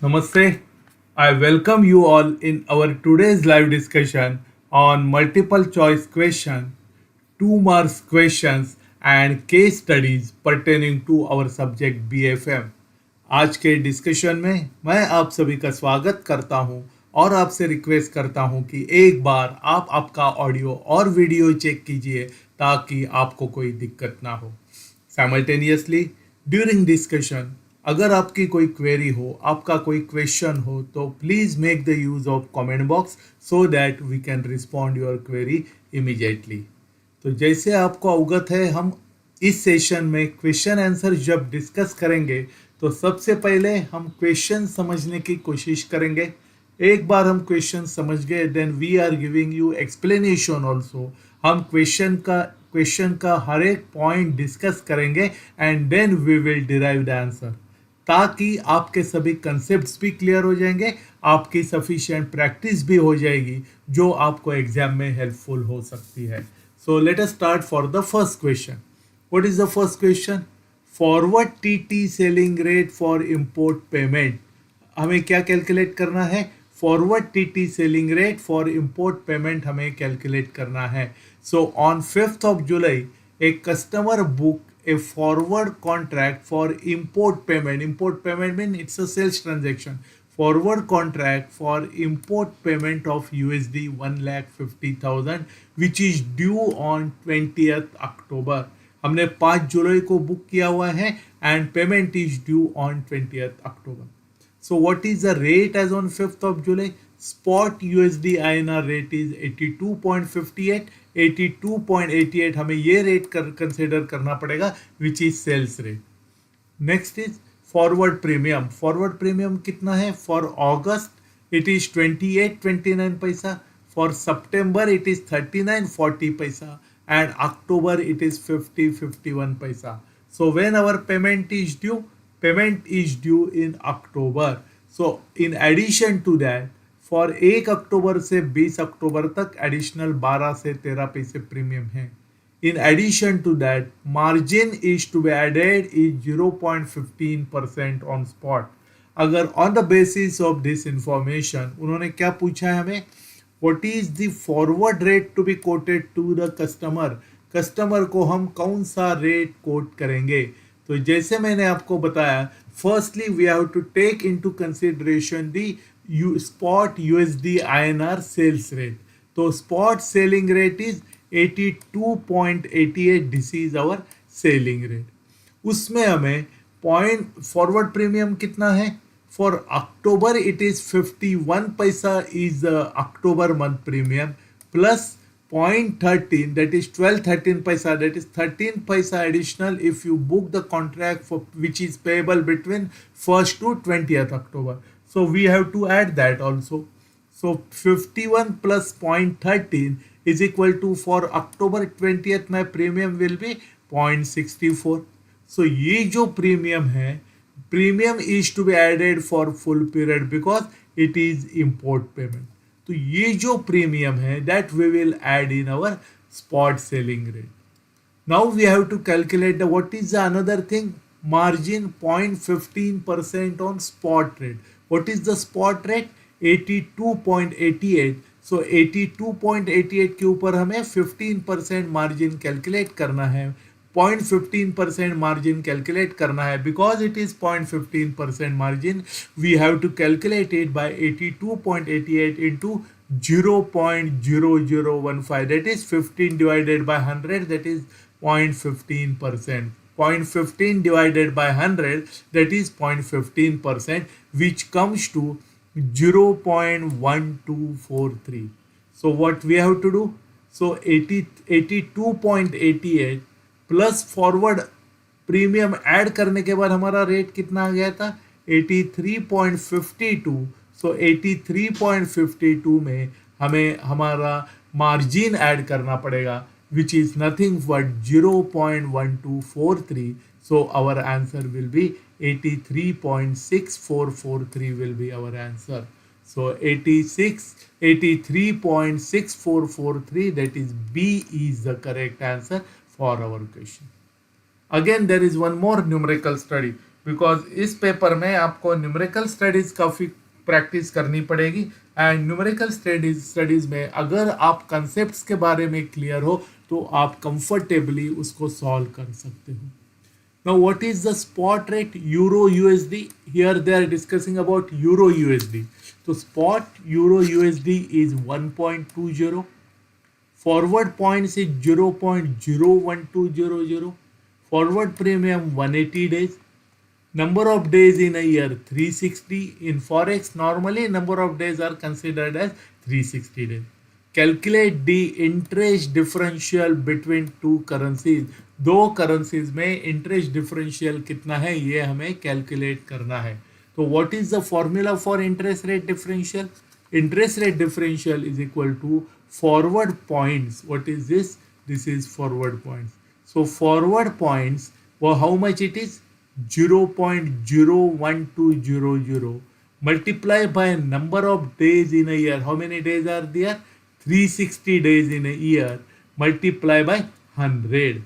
Namaste. I welcome you all in our today's live discussion on multiple choice question, 2 marks questions and case studies pertaining to our subject BFM. आज के discussion में मैं आप सभी का स्वागत करता हूं और आपसे रिक्वेस्ट करता हूं कि एक बार आप आपका ऑडियो और वीडियो चेक कीजिए ताकि आपको कोई दिक्कत ना हो. साइमल्टेनियसली ड्यूरिंग डिस्कशन अगर आपकी कोई क्वेरी हो, आपका कोई क्वेश्चन हो, तो please make the use of comment box so that we can respond your query immediately. तो जैसे आपको अवगत है, हम इस सेशन में क्वेश्चन आंसर जब डिस्कस करेंगे तो सबसे पहले हम क्वेश्चन समझने की कोशिश करेंगे. एक बार हम क्वेश्चन समझ गए then we are giving you explanation also. हम क्वेश्चन का हर एक पॉइंट डिस्कस करेंगे and then we will derive the answer, ताकि आपके सभी कंसेप्ट्स भी क्लियर हो जाएंगे, आपकी सफिशिएंट प्रैक्टिस भी हो जाएगी जो आपको एग्जाम में हेल्पफुल हो सकती है. So let us start for the first question. What is the first question? Forward TT selling rate for import payment. हमें क्या कैलकुलेट करना है? Forward TT selling rate for import payment हमें कैलकुलेट करना है. So on 5th of July a customer book a forward contract for import payment. Import payment means it's a sales transaction. Forward contract for import payment of USD 1,50,000 which is due on 20th October. हमने 5 जुलाई को book किया हुआ है and payment is due on 20th October. So what is the rate as on 5th of July? Spot USD INR rate is 82.58. 82.88 हमें ये rate consider करना पड़ेगा which is sales rate. Next is forward premium. Forward premium कितना है? For August it is 28.29 पैसा, for September it is 39.40 पैसा and October it is 50.51 paisa. So when our payment is due in October. So in addition to that, for 1 अक्टूबर से 20 अक्टूबर तक additional 12 से 13 पैसे premium है. In addition to that, margin is to be added is 0.15% on spot. अगर on the basis of this information उन्होंने क्या पूछा है हमें? What is the forward rate to be quoted to the customer? Customer को हम कौन सा रेट कोट करेंगे? तो जैसे मैंने आपको बताया, firstly we have to take into consideration the spot USD INR sales rate. तो spot selling rate is 82.88. This is our selling rate. उसमें हमें पॉइंट फॉरवर्ड प्रीमियम कितना है? For October it is 51 paisa is the October month premium plus 0.13, that is 12.13 paisa, that is 13 paisa additional if you book the contract for which is payable between 1st to 20th October. So we have to add that also. So 51 plus 0.13 is equal to, for October 20th my premium will be 0.64. So ये जो premium है, premium is to be added for full period because it is import payment. तो ये जो premium है that we will add in our spot selling rate. Now we have to calculate the what is the another thing, margin 0.15% on spot rate. What is the spot rate? 82.88. So 82.88 के ऊपर हमें 15% margin calculate करना है, 0.15% margin calculate करना है. Because it is 0.15% margin, we have to calculate it by 82.88 into 0.0015, that is 15 divided by 100, that is 0.15%. 0.15 divided by 100, that is 0.15%, which comes to 0.1243. So what we have to do? So 82.88 plus forward premium add करने के बाद हमारा rate कितना आ गया था? 83.52. सो 83.52 में हमें हमारा मार्जिन ऐड करना पड़ेगा which is nothing but 0.1243. So our answer will be 83.6443 will be our answer. So 83.6443, that is B is the correct answer for our question. Again, there is one more numerical study. Because इस paper में आपको numerical studies काफ़ी practice करनी पड़ेगी। And numerical studies में अगर आप concepts के बारे में क्लियर हो तो आप कंफर्टेबली उसको सॉल्व कर सकते हो। Now, what is the spot rate Euro USD? Here they are discussing about Euro USD. So, spot Euro USD is 1.20. Forward points is 0.01200. Forward premium 180 days. Number of days in a year 360. In forex normally number of days are considered as 360 days. Calculate the interest differential between two currencies. दो currencies में interest differential कितना है ये हमें calculate करना है। तो what is the formula for interest rate differential? Interest rate differential is equal to forward points. What is this? This is forward points. So forward points, well, how much it is? 0.01200 multiply by number of days in a year. How many days are there? 360 days in a year multiply by 100.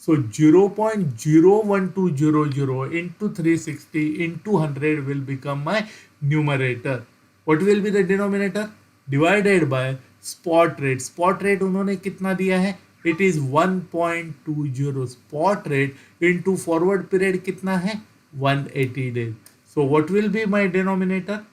So 0.01200 into 360 into 100 will become my numerator. What will be the denominator? Divided by spot rate. Spot rate उन्होंने कितना दिया है? It is 1.20. Spot rate into forward period कितना है? 180 days. So what will be my denominator?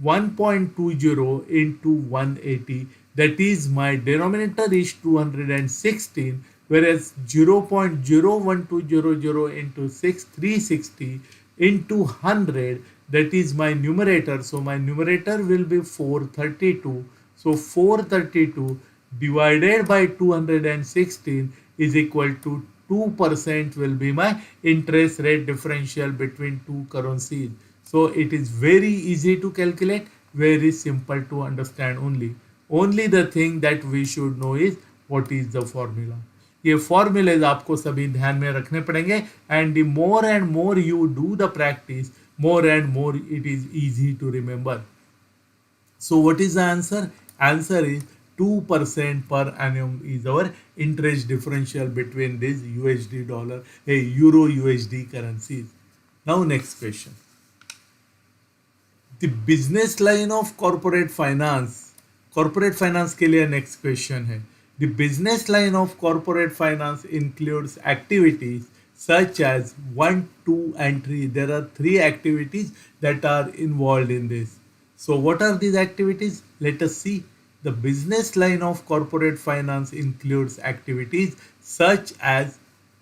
1.20 into 180. That is my denominator is 216, whereas 0.01200 into 360 into 100, that is my numerator. So my numerator will be 432. So 432 divided by 216 is equal to 2% will be my interest rate differential between two currencies. So it is very easy to calculate, very simple to understand only. Only the thing that we should know is what is the formula. ये formulas आपको सभी ध्यान में रखने पड़ेंगे and the more and more you do the practice, more and more it is easy to remember. So what is the answer? Answer is 2% per annum is our interest differential between this USD dollar, Euro USD currencies. Now next question. The business line of corporate finance. Corporate finance के लिए next question है. The business line of corporate finance includes activities such as 1, 2 and 3. There are 3 activities that are involved in this. So what are these activities? Let us see. The business line of corporate finance includes activities such as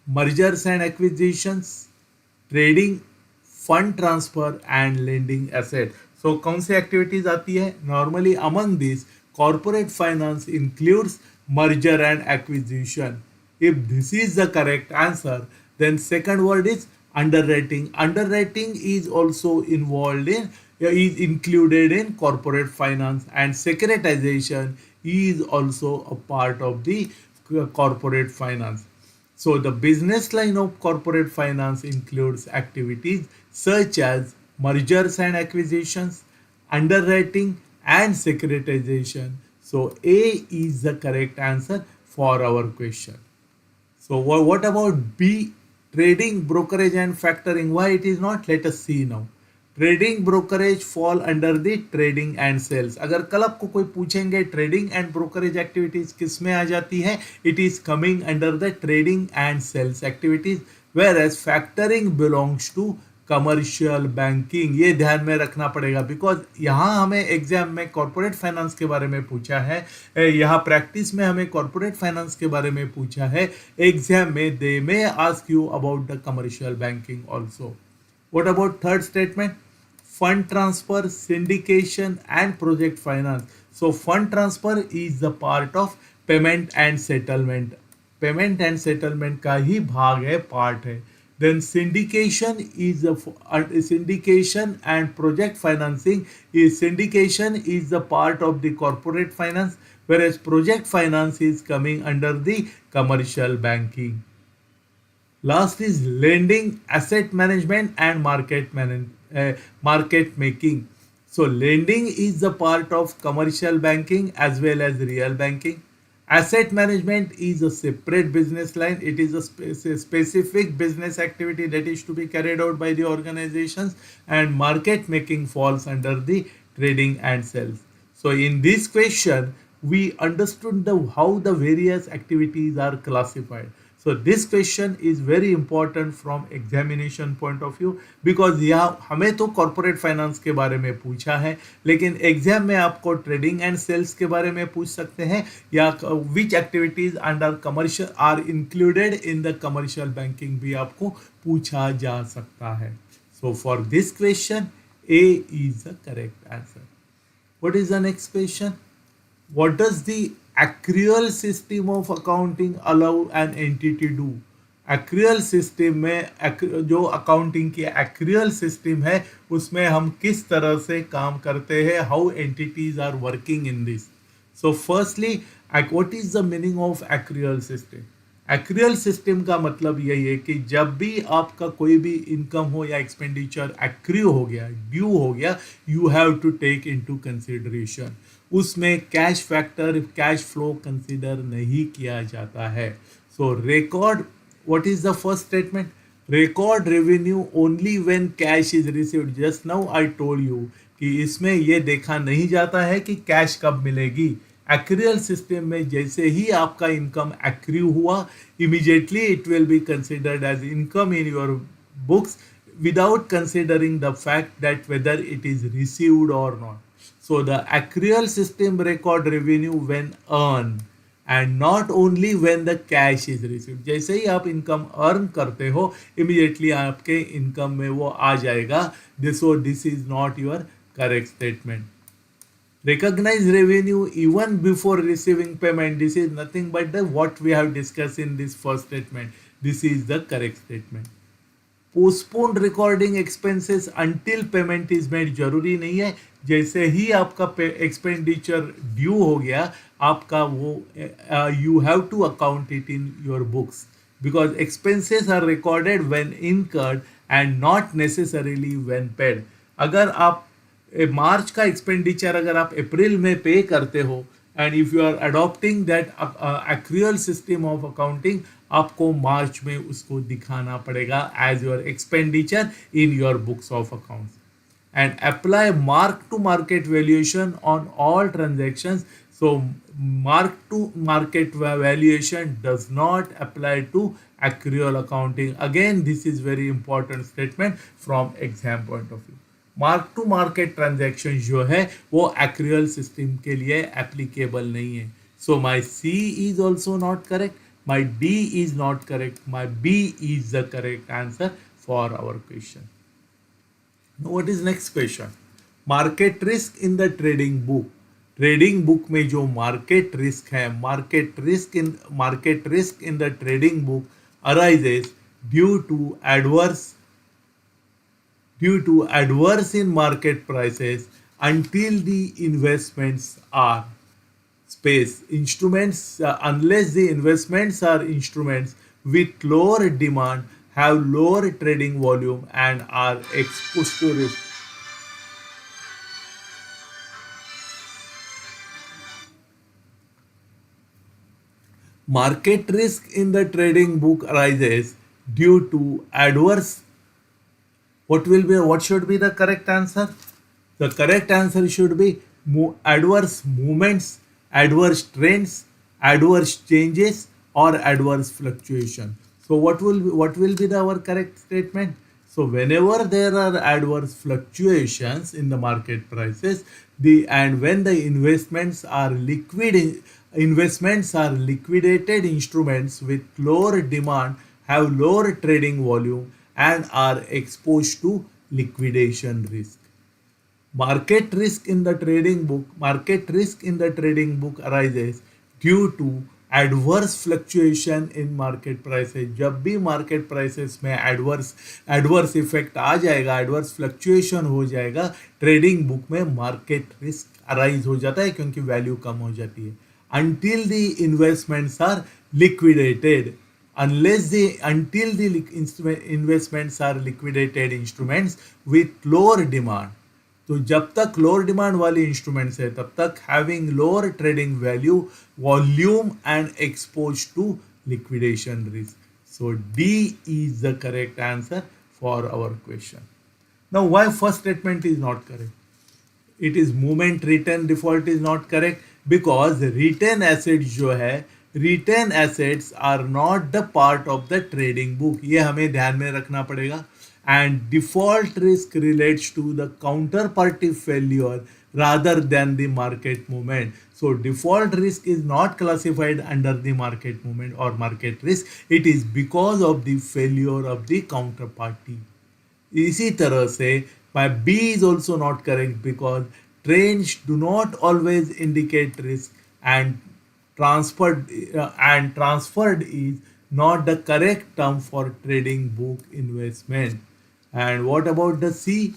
mergers and acquisitions, trading, fund transfer and lending asset. So कौन सी activities आती है? Normally among these corporate finance includes merger and acquisition. If this is the correct answer, then second word is underwriting. Underwriting is also involved in is included in corporate finance, and securitization is also a part of the corporate finance. So the business line of corporate finance includes activities such as mergers and acquisitions, underwriting and securitization. So A is the correct answer for our question. So what about B? Trading, brokerage and factoring. Why it is not? Let us see now. Trading brokerage fall under the trading and sales. अगर कल आपको कोई पूछेंगे trading and brokerage activities किस में आ जाती है, it is coming under the trading and sales activities, where as factoring belongs to commercial banking. ये ध्यान में रखना पड़ेगा बिकॉज यहाँ हमें एग्जाम में कॉर्पोरेट फाइनेंस के बारे में पूछा है, यहाँ प्रैक्टिस में हमें कॉर्पोरेट फाइनेंस के बारे में पूछा है, एग्जाम में they may ask you about the commercial banking also. What about third statement? Fund transfer, syndication and project finance. So fund transfer is the part of payment and settlement. Payment and settlement का ही भाग है, part है. Then syndication is the syndication and project financing is syndication is the part of the corporate finance, whereas project finance is coming under the commercial banking. Last is lending, asset management and market making. So lending is the part of commercial banking as well as real banking. Asset management is a separate business line. It is a specific business activity that is to be carried out by the organizations, and market making falls under the trading and sales. So in this question, we understood how the various activities are classified. So this question is very important from examination point of view, because यहाँ हमें तो corporate finance के बारे में पूछा है, लेकिन exam में आपको ट्रेडिंग एंड सेल्स के बारे में पूछ सकते हैं, या which activities under commercial are included in the commercial banking भी आपको पूछा जा सकता है. So for this question A is the correct answer. What is the next question? What does the accrual system of accounting allow an entity do? Accrual system में जो accounting की accrual system है, उसमें हम किस तरह से काम करते हैं, how entities are working in this. So firstly, what is the meaning of accrual system? Accrual system का मतलब यही है कि जब भी आपका कोई भी इनकम हो या एक्सपेंडिचर एक्रियो हो गया, ड्यू हो गया, you have to take into consideration. उसमें cash factor, cash flow consider नहीं किया जाता है. So record, what is the first statement? Record revenue only when cash is received. Just now I told you कि इसमें ये देखा नहीं जाता है कि कैश कब मिलेगी. एक्रियल सिस्टम में जैसे ही आपका इनकम एक्रिव हुआ, immediately it will be considered as income in your books without considering the fact that whether it is received or not. So the accrual system record revenue when earned and not only when the cash is received. जैसे ही आप income earn करते हो, immediately आपके income में वो आ जाएगा. This is not your correct statement. Recognize revenue even before receiving payment. This is nothing but the what we have discussed in this first statement. This is the correct statement. Postpone recording expenses until payment is made. जरूरी नहीं है, जैसे ही आपका expenditure due हो गया, आपका वो you have to account it in your books, because expenses are recorded when incurred and not necessarily when paid. अगर आप मार्च का एक्सपेंडिचर अगर आप अप्रैल में पे करते हो, and if you are adopting that accrual system of accounting, आपको March में उसको दिखाना पड़ेगा as your expenditure in your books of accounts. And apply mark to market valuation on all transactions. So mark to market valuation does not apply to accrual accounting. Again this is very important statement from exam point of view. Mark to market transaction जो है वो एक्रियल system के लिए applicable नहीं है. So my C is also not correct, my D is not correct, my B is the correct answer for our question. What is next question? Market risk in the trading book. Trading book में जो market risk है, market risk in the trading book arises due to adverse in market prices until the investments are instruments, unless the investments are instruments with lower demand, have lower trading volume and are exposed to risk. Market risk in the trading book arises due to adverse. What should be the correct answer? The correct answer should be adverse movements, adverse trends, adverse changes, or adverse fluctuation. So what will be our correct statement? So whenever there are adverse fluctuations in the market prices, and when the investments are liquidated instruments with lower demand, have lower trading volume and are exposed to liquidation risk. Market risk in the trading book arises due to adverse fluctuation in market prices. जब भी market prices में adverse effect आ जाएगा, adverse fluctuation हो जाएगा, trading book में market risk arise हो जाता है, क्योंकि value कम हो जाती है. Until the investments are liquidated, until the investments are liquidated instruments with lower demand, तो जब तक लोअर डिमांड वाली इंस्ट्रूमेंट्स है तब तक having lower trading value, volume and expose to liquidation risk. So D is the correct answer for our question. Now, why first statement is not correct? It is moment return default is not correct because return assets जो है, return assets are not the part of the trading book. ये हमें ध्यान में रखना पड़ेगा. And default risk relates to the counterparty failure rather than the market movement. So default risk is not classified under the market movement or market risk. It is because of the failure of the counterparty. इसी तरह से my B is also not correct because trends do not always indicate risk, and transferred is not the correct term for trading book investment. And what about the C?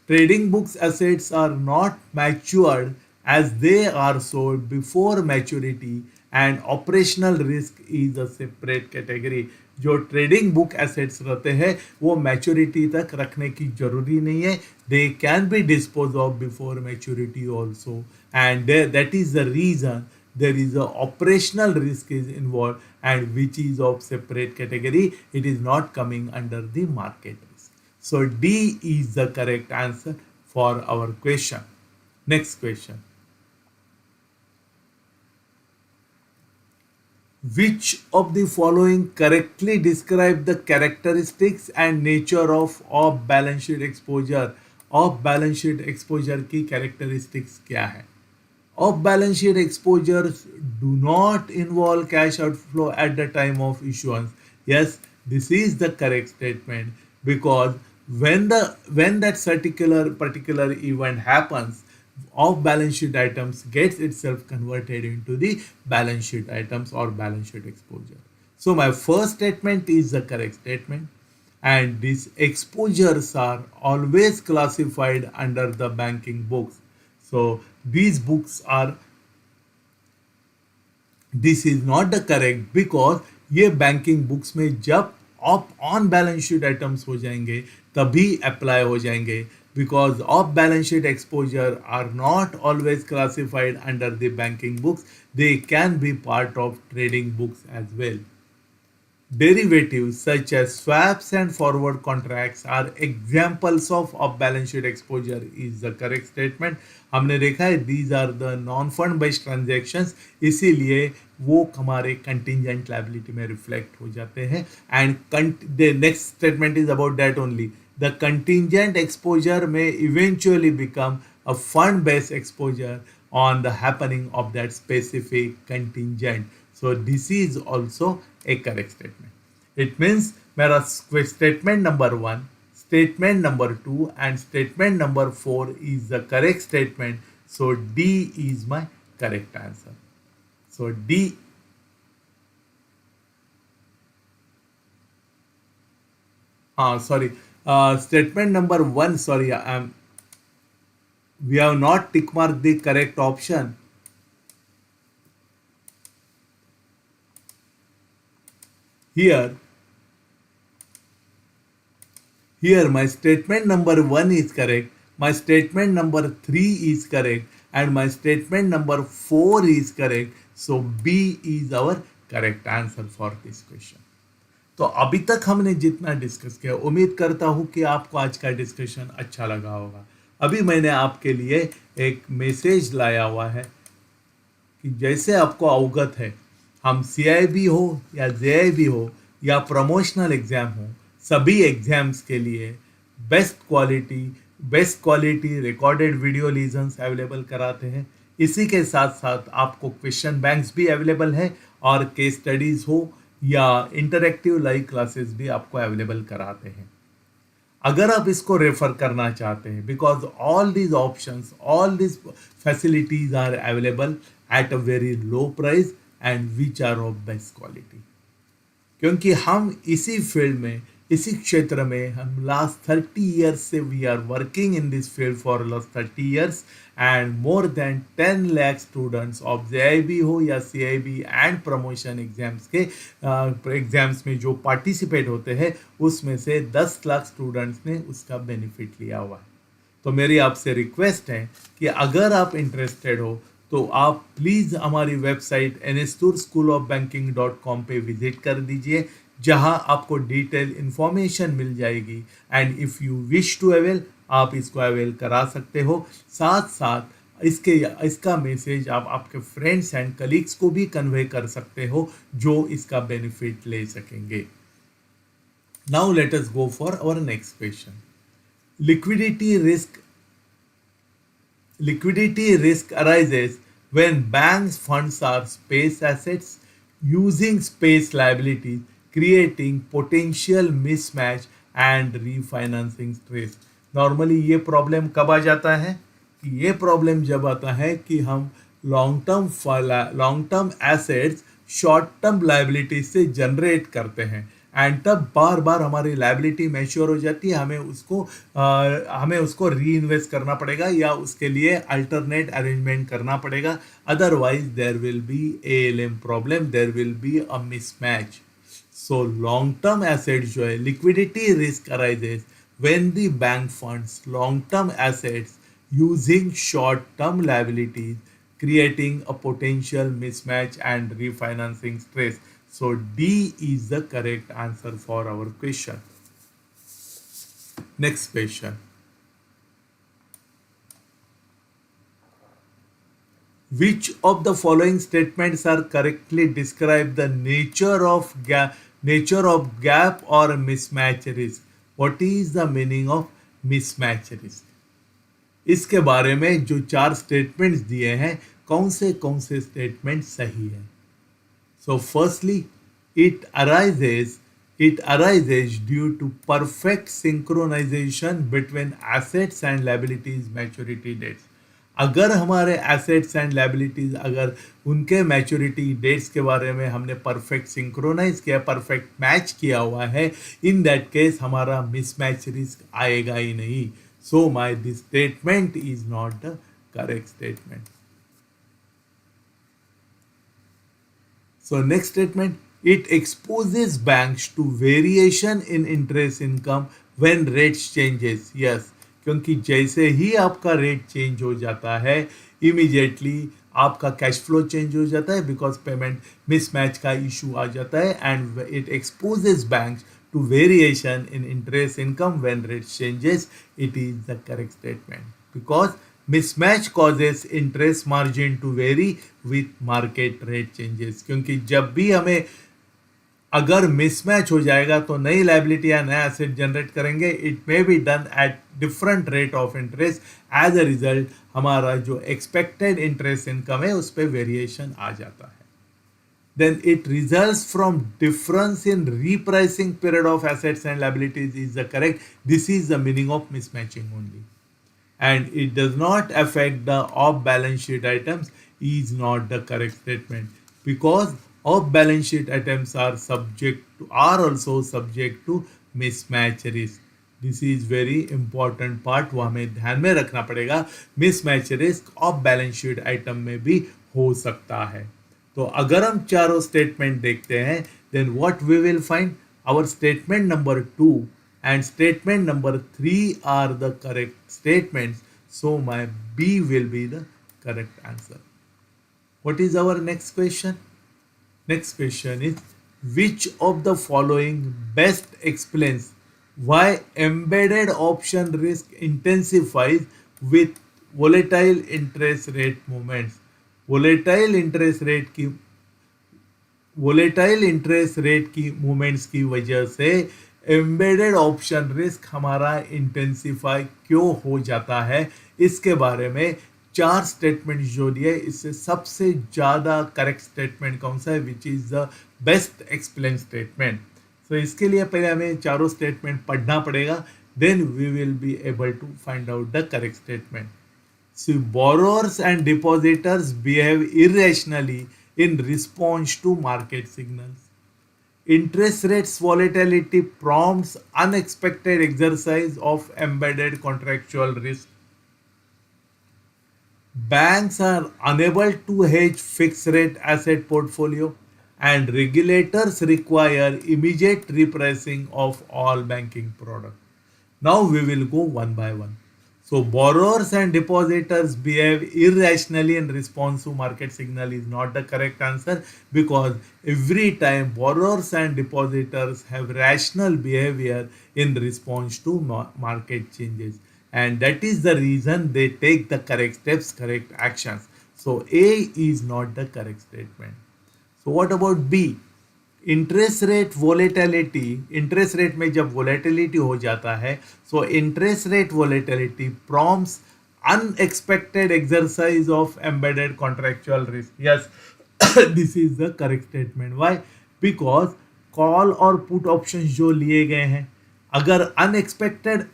Trading books assets are not matured as they are sold before maturity, and operational risk is a separate category. जो trading book assets रहते हैं वो maturity तक रखने की जरूरी नहीं है. They can be dispose of before maturity also, and that is the reason there is a operational risk is involved, and which is of separate category. It is not coming under the market risk. So D is the correct answer for our question. Next question. Which of the following correctly describe the characteristics and nature of off balance sheet exposure? Off balance sheet exposure की characteristics क्या है? Off balance sheet exposures do not involve cash outflow at the time of issuance. Yes, this is the correct statement because when that particular event happens, off balance sheet items gets itself converted into the balance sheet items or balance sheet exposure. So my first statement is the correct statement, and these exposures are always classified under the banking books. So these books are, this is not the correct because ये banking books में जब on balance sheet items हो जाएंगे तभी apply हो जाएंगे, because off balance sheet exposure are not always classified under the banking books. They can be part of trading books as well. Derivatives such as swaps and forward contracts are examples of off-balance sheet exposure is the correct statement. हमने देखा है these are the non-fund based transactions, इसीलिए वो हमारे contingent liability में reflect हो जाते हैं. And the next statement is about that only. The contingent exposure may eventually become a fund-based exposure on the happening of that specific contingent. So this is also a correct statement. It means मेरा statement number 1, statement number 2 and statement number 4 is the correct statement. So D is my correct answer. So D. Sorry. Statement number 1, sorry, we have not tick marked the correct option. Here my statement number 1 is correct, my statement number 3 is correct, and my statement number 4 is correct. So B is our correct answer for this question. तो अभी तक हमने जितना discuss किया, उम्मीद करता हूँ कि आपको आज का डिस्कशन अच्छा लगा होगा. अभी मैंने आपके लिए एक मैसेज लाया हुआ है कि जैसे आपको अवगत है, हम CIB हो या JIB हो या प्रमोशनल एग्जाम हो, सभी एग्जाम्स के लिए best quality recorded video lesions available कराते हैं. इसी के साथ साथ आपको क्वेश्चन बैंक्स भी अवेलेबल है और केस स्टडीज हो या इंटरेक्टिव लाइव क्लासेस भी आपको अवेलेबल कराते हैं. अगर आप इसको रेफर करना चाहते हैं, because all these options, all these facilities are available at a very low price and which are of best quality. क्योंकि हम इसी फील्ड में, इसी क्षेत्र में हम लास्ट 30 ईयर्स से we are working in this field for last 30 years and more than 10 lakh students of JIB हो या CIB एंड प्रमोशन एग्जाम्स के एग्जाम्स में जो पार्टिसिपेट होते हैं उसमें से 10 लाख स्टूडेंट्स ने उसका बेनिफिट लिया हुआ है. तो मेरी आपसे रिक्वेस्ट है कि अगर आप इंटरेस्टेड हो तो आप प्लीज़ हमारी वेबसाइट NSTourSchoolOfBanking.com पे विजिट कर दीजिए, जहां आपको डिटेल इंफॉर्मेशन मिल जाएगी। And if you wish to avail, आप इसको अवेल करा सकते हो। साथ साथ इसका मैसेज आप आपके फ्रेंड्स एंड कलीग्स को भी कन्वे कर सकते हो, जो इसका बेनिफिट ले सकेंगे। Now let us go for our next question. Liquidity risk Liquidity risk arises when banks' funds are space assets using space liabilities, creating potential mismatch and refinancing stress. Normally ये problem कब आ जाता है कि ये problem जब आता है कि हम long term assets short term liability से जनरेट करते हैं, एंड तब बार बार हमारी लाइबिलिटी मैच्योर हो जाती है, हमें उसको री इन्वेस्ट करना पड़ेगा या उसके लिए अल्टरनेट अरेंजमेंट करना पड़ेगा। Otherwise there will be ALM problem, there will be a mismatch. So long term asset जो है, liquidity risk arises when the bank funds long term assets using short term liabilities, creating a potential mismatch and refinancing stress. So D is the correct answer for our question. Next question. Which of the following statements are correctly describe the nature of gap or mismatch risk? What is the meaning of mismatch risk? इसके बारे में जो 4 statements दिए हैं, कौन से statement सही है? So firstly, it arises due to perfect synchronization between assets and liabilities maturity dates. अगर हमारे एसेट्स एंड लाइबिलिटीज, अगर उनके मैच्योरिटी डेट्स के बारे में हमने परफेक्ट सिंक्रोनाइज किया, परफेक्ट मैच किया हुआ है, इन दैट केस हमारा मिसमैच रिस्क आएगा ही नहीं। So this statement is not the correct statement. So next statement, it exposes banks to variation in interest income when rates changes. Yes, क्योंकि जैसे ही आपका रेट चेंज हो जाता है, इमीडिएटली आपका कैश फ्लो चेंज हो जाता है, बिकॉज पेमेंट मिसमैच का इशू आ जाता है, and it exposes banks to variation in interest income when rate changes. It is the correct statement, because mismatch causes interest margin to vary with market rate changes. क्योंकि जब भी हमें अगर mismatch हो जाएगा तो नई लाइबिलिटी या नया एसेट जनरेट करेंगे, it may be done at different rate of interest. As a result हमारा जो एक्सपेक्टेड इंटरेस्ट इनकम है उस पर वेरिएशन आ जाता है। Then it results from difference in repricing period of assets and liabilities is the correct. This is the meaning of mismatching only. And it does not affect the off balance sheet items is not the correct statement, because off balance sheet items are also subject to mismatch risk. This is very important part, वो हमें ध्यान में रखना पड़ेगा। Mismatch risk of balance sheet item में भी हो सकता है। तो अगर हम चारों स्टेटमेंट देखते हैं, then what we will find, our statement number 2 and statement number 3 are the correct statements, so my B will be the correct answer. What is our next question? Next question is, which of the following best explains why embedded option risk intensifies with volatile interest rate movements? Volatile interest rate की movements की वजह से embedded option risk हमारा intensify क्यों हो जाता है, इसके बारे में 4 स्टेटमेंट जो दिए, इससे सबसे ज़्यादा करेक्ट स्टेटमेंट कौन सा है, which is the best explain statement. So इसके लिए पहले हमें चारों स्टेटमेंट पढ़ना पड़ेगा, then we will be able to find out the correct statement. So borrowers and depositors behave irrationally in response to market signals. Interest rates volatility prompts unexpected exercise of embedded contractual risk. Banks are unable to hedge fixed rate asset portfolio, and regulators require immediate repricing of all banking products. Now we will go one by one. So borrowers and depositors behave irrationally in response to market signal is not the correct answer, because every time borrowers and depositors have rational behavior in response to market changes, and that is the reason they take the correct steps, correct actions. So A is not the correct statement. So what about B? Interest rate volatility, interest rate में जब volatility हो जाता है, so interest rate volatility prompts unexpected exercise of embedded contractual risk. Yes, this is the correct statement. Why? Because call और put options जो लिए गए हैं, अगर unexpected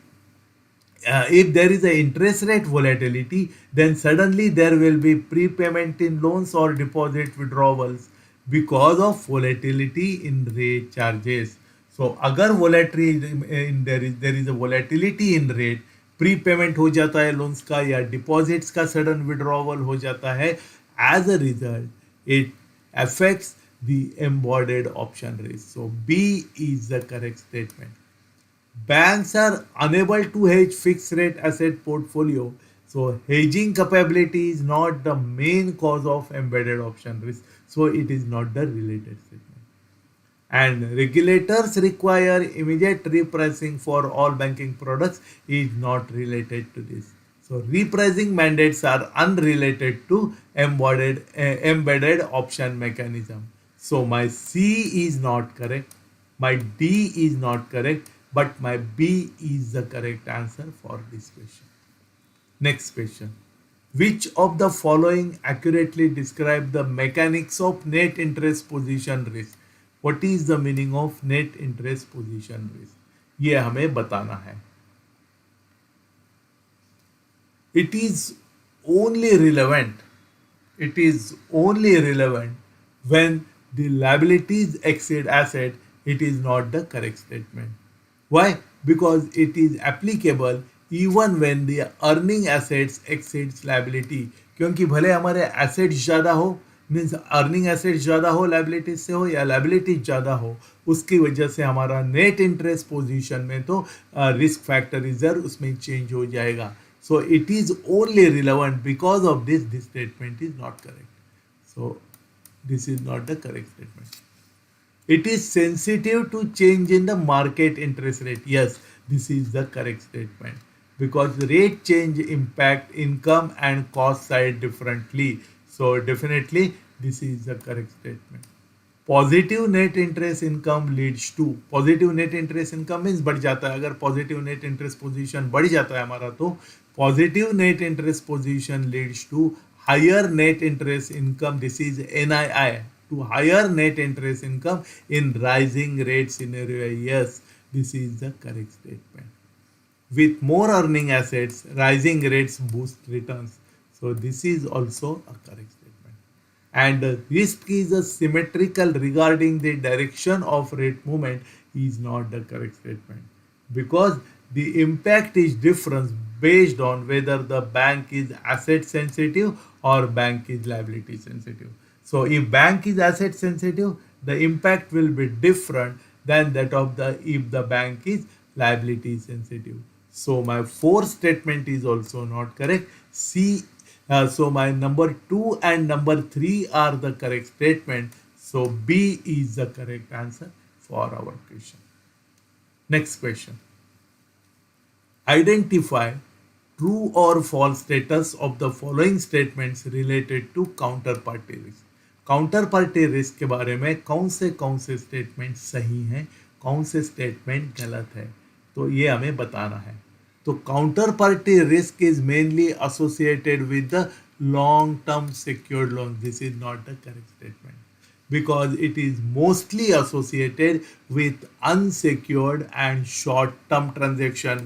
if there is a interest rate volatility, then suddenly there will be prepayment in loans or deposit withdrawals because of volatility in rate charges. So अगर volatility in there is a volatility in rate, prepayment हो जाता है loans का या deposits का sudden withdrawal हो जाता है, as a result it affects the embedded option risk. So B is the correct statement. Banks are unable to hedge fixed rate asset portfolio. So hedging capability is not the main cause of embedded option risk. So it is not the related statement. And regulators require immediate repricing for all banking products is not related to this. So repricing mandates are unrelated to embedded option mechanism. So my C is not correct. My D is not correct, but my B is the correct answer for this question. Next question. Which of the following accurately describe the mechanics of net interest position risk? What is the meaning of net interest position risk? ये हमें बताना है. It is only relevant. It is only relevant when the liabilities exceed asset. It is not the correct statement. Why? Because it is applicable even when the earning assets exceeds liability. क्योंकि भले हमारे assets ज़्यादा हो, means earning assets ज़्यादा हो liabilities से हो या लाइबिलिटीज ज़्यादा हो, उसकी वजह से हमारा नेट इंटरेस्ट पोजीशन में तो रिस्क फैक्टर रिजर्व उसमें चेंज हो जाएगा. So it is only relevant because of this statement is not correct. So this is not the correct statement. It is sensitive to change in the market interest rate. Yes, this is the correct statement, because the rate change impact income and cost side differently. So definitely this is the correct statement. Positive net interest income leads to, positive net interest income means बढ़ जाता है. अगर positive net interest position बढ़ जाता है हमारा, तो positive net interest position leads to higher net interest income. This is NII, to higher net interest income in rising rate scenario. Yes, this is the correct statement. With more earning assets, rising rates boost returns. So this is also a correct statement. And risk is a symmetrical regarding the direction of rate movement is not the correct statement, because the impact is different based on whether the bank is asset sensitive or bank is liability sensitive. So if bank is asset sensitive, the impact will be different than that of the if the bank is liability sensitive. So my fourth statement is also not correct. So my number 2 and number 3 are the correct statement. So B is the correct answer for our question. Next question. Identify true or false status of the following statements related to counterparty risk. Counter party risk के बारे में कौन से statement सही हैं, कौन से statement गलत है, तो ये हमें बताना है. तो counter party risk is mainly associated with the long term secured loan. This is not the correct statement, because it is mostly associated with unsecured and short term transaction,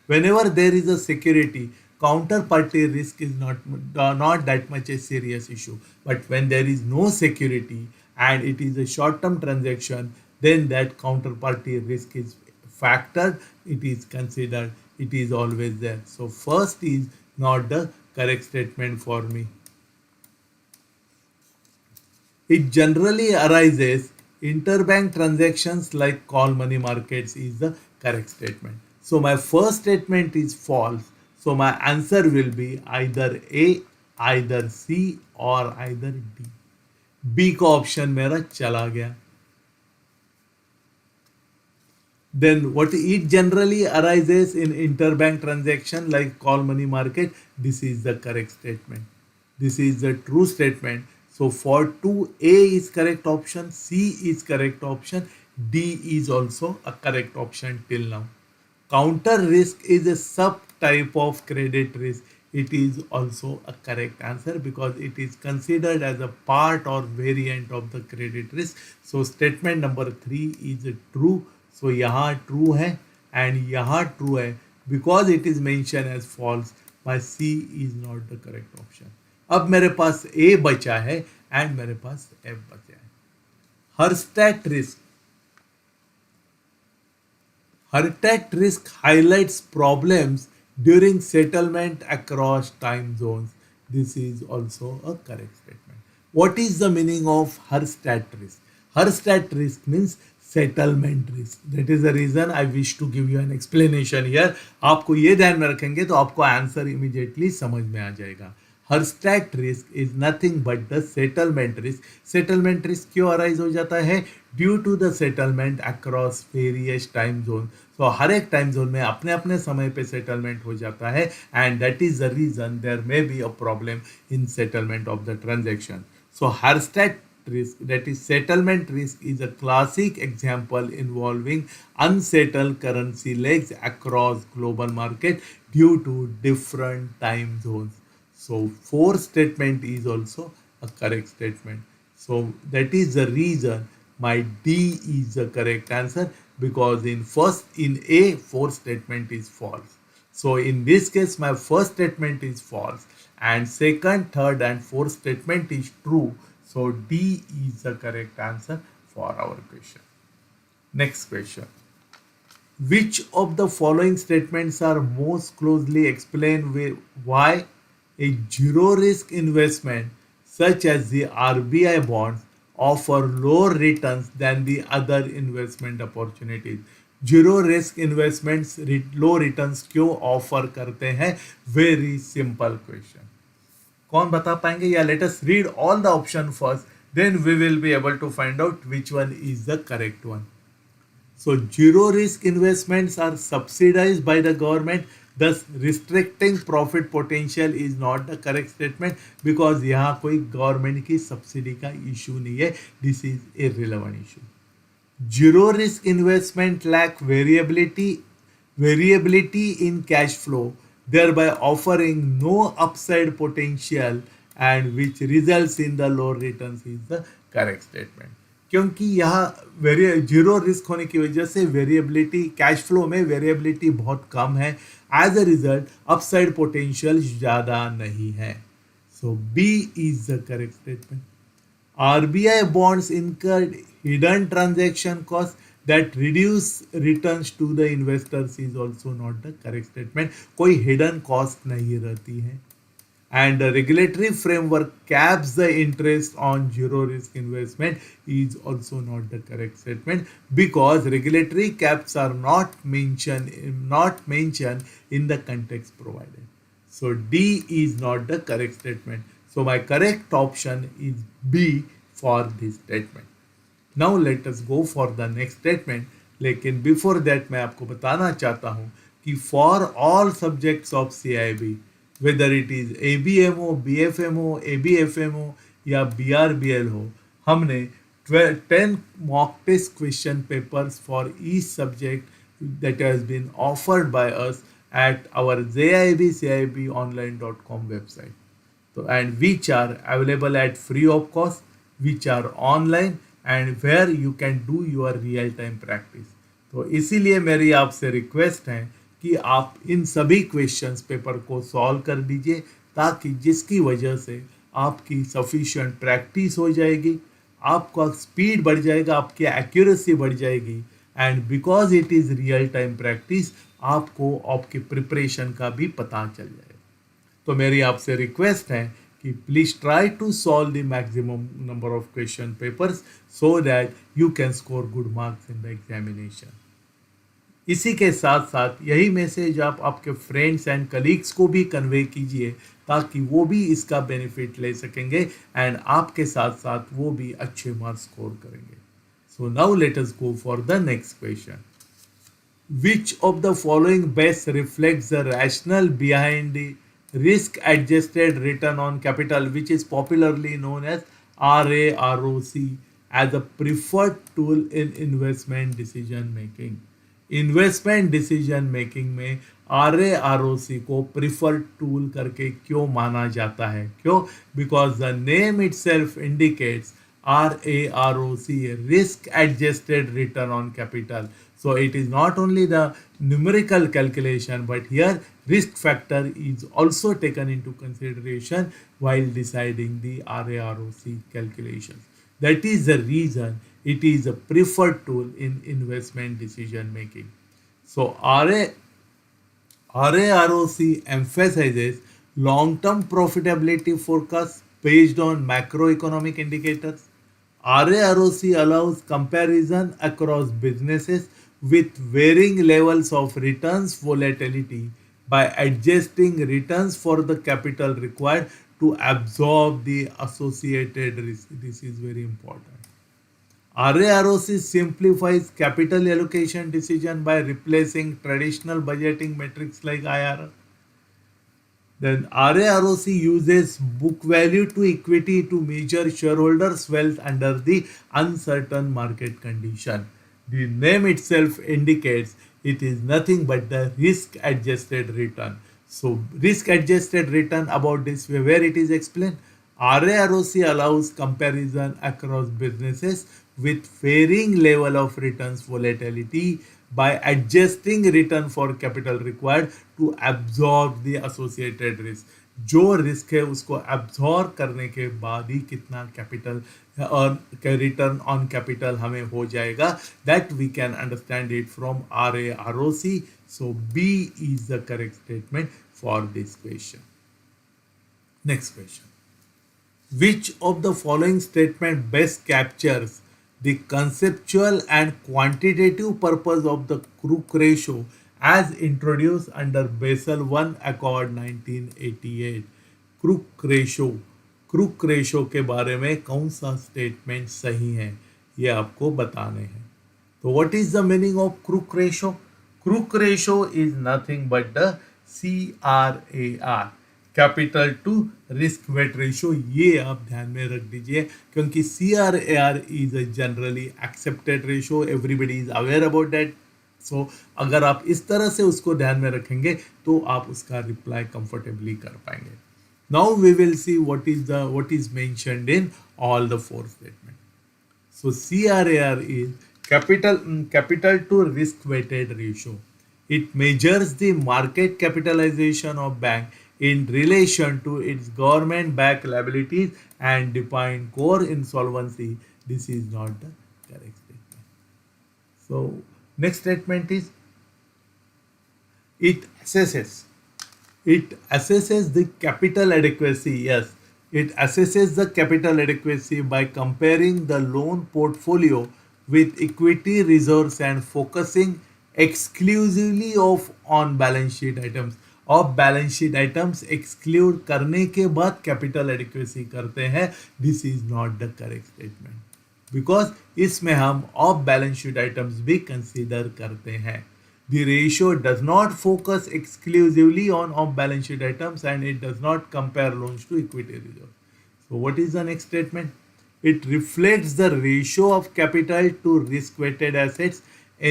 whenever there is a security, counterparty risk is not that much a serious issue. But when there is no security and it is a short term transaction, then that counterparty risk is factored, it is considered, it is always there. So first is not the correct statement for me. It generally arises interbank transactions like call money markets is the correct statement. So my first statement is false. So my answer will be either A, either C or either D. B का option मेरा चला गया. Then what it generally arises in interbank transaction like call money market, this is the correct statement. This is the true statement. So for 2, A is correct option, C is correct option, D is also a correct option till now. Counter risk is a subtype of credit risk. It is also a correct answer because it is considered as a part or variant of the credit risk. So statement number 3 is true. So यहाँ true है and यहाँ true है. Because it is mentioned as false, my C is not the correct option. अब मेरे पास A बचा है and मेरे पास F बचा है. Hurstad risk. Hurstad risk highlights problems during settlement across time zones. This is also a correct statement. What is the meaning of Hurstad risk? Hurstad risk means settlement risk. That is the reason I wish to give you an explanation here. आपको ये ध्यान में रखेंगे तो आपको answer immediately समझ में आ जाएगा. Hurstad risk is nothing but the settlement risk. Settlement risk क्यों arise हो जाता है? Due to the settlement across various time zones. So हर एक टाइम जोन में अपने अपने समय पे सेटलमेंट हो जाता है and that is the reason there may be a problem in settlement of the transaction. So Hurstad risk, that is settlement risk, is a classic example involving unsettled currency legs across global market due to different time zones. So 4 statement is also a correct statement. So that is the reason my D is the correct answer because in A 4 statement is false. So in this case my first statement is false and second, third and fourth statement is true. So D is the correct answer for our question. Next question. Which of the following statements are most closely explained with why a zero risk investment such as the RBI bonds offer lower returns than the other investment opportunities? Zero risk investments low returns क्यों offer करते हैं? Very simple question. कौन बता पाएंगे? या let us read all the option first, then we will be able to find out which one is the correct one. So zero risk investments are subsidized by the government, thus restricting profit potential is not the correct statement because यहाँ कोई government की subsidy का issue नहीं है. This is irrelevant issue. Zero risk investment lack variability in cash flow, thereby offering no upside potential and which results in the low returns is the correct statement. क्योंकि यहाँ zero risk होने की वजह से variability, cash flow में variability बहुत कम है. As a result upside potential ज़्यादा नहीं है. So B is the correct statement. RBI bonds incurred hidden transaction costs that reduce returns to the investors is also not the correct statement. कोई hidden cost नहीं रहती है. And the regulatory framework caps the interest on zero risk investment is also not the correct statement because regulatory caps are not mentioned in the context provided. So D is not the correct statement. So my correct option is B for this statement. Now let us go for the next statement. लेकिन before that मैं आपको बताना चाहता हूँ कि for all subjects of CIB, whether it is ABMO, BFMO, ABFMO या BRBL हो, हमने 10 mock test question papers for each subject that has been offered by us at our jibcibonline.com website. So, and which are available at free of cost, which are online and where you can do your real time practice. तो इसीलिए मेरी आपसे request है कि आप इन सभी questions paper को solve कर दीजिए ताकि जिसकी वजह से आपकी सफिशिएंट प्रैक्टिस हो जाएगी, आपका स्पीड बढ़ जाएगा, आपकी एक्यूरेसी बढ़ जाएगी and because it is real time practice आपको आपके प्रिपरेशन का भी पता चल जाएगा. तो मेरी आपसे रिक्वेस्ट है कि please try to solve the maximum number of question papers so that you can score good marks in the examination. इसी के साथ साथ यही मैसेज आप आपके फ्रेंड्स एंड कलीग्स को भी कन्वे कीजिए ताकि वो भी इसका बेनिफिट ले सकेंगे एंड आपके साथ साथ वो भी अच्छे मार्क्स स्कोर करेंगे. So now let us go for the next question. Which of the following best reflects the rationale behind the risk adjusted return on capital, which is popularly known as RAROC, as a preferred tool in investment decision making? Investment decision making में R A R O सी को preferred tool करके क्यों माना जाता है? क्यों? Because the name it self indicates RAROC, risk adjusted return on capital. So it is not only the numerical calculation, but here risk factor is also taken into consideration while deciding the RAROC calculations. That is the reason it is a preferred tool in investment decision making. So RAROC emphasizes long-term profitability forecasts based on macroeconomic indicators. RAROC allows comparison across businesses with varying levels of returns volatility by adjusting returns for the capital required to absorb the associated risk. This is very important. RAROC simplifies capital allocation decision by replacing traditional budgeting metrics like IRR. Then RAROC uses book value to equity to measure shareholders' wealth under the uncertain market condition. The name itself indicates it is nothing but the risk adjusted return. So risk adjusted return, about this where it is explained, RAROC allows comparison across businesses with varying level of returns volatility by adjusting return for capital required to absorb the associated risk. जो risk है उसको absorb करने के बाद ही कितना capital और return on capital हमें हो जाएगा, that we can understand it from RAROC. So B is the correct statement for this question. Next question. Which of the following statement best captures the conceptual and quantitative purpose of the Crook ratio as introduced under Basel I Accord 1988? Crook ratio के बारे में कौन सा statement सही है ये आपको बताने हैं. तो what is the meaning of crook ratio? Crook ratio is nothing but the CRAR, capital to risk weight ratio. ये आप ध्यान में रख दीजिए क्योंकि CRAR is a generally accepted ratio, everybody is aware about that. So अगर आप इस तरह से उसको ध्यान में रखेंगे तो आप उसका रिप्लाई कंफर्टेबली कर पाएंगे. Now we will see what is mentioned in all the four statement. So CRAR is capital to risk weighted ratio. It measures the market capitalization of bank in relation to its government backed liabilities and define core insolvency. This is not the correct statement. So next statement is it assesses. It assesses the capital adequacy. Yes, it assesses the capital adequacy by comparing the loan portfolio with equity reserves and focusing exclusively of on balance sheet items. Of balance sheet items exclude करने के बाद capital adequacy करते हैं. This is not the correct statement because इसमें हम of balance sheet items भी consider करते हैं. The ratio does not focus exclusively on off-balance sheet items and it does not compare loans to equity reserves. So what is the next statement? It reflects the ratio of capital to risk-weighted assets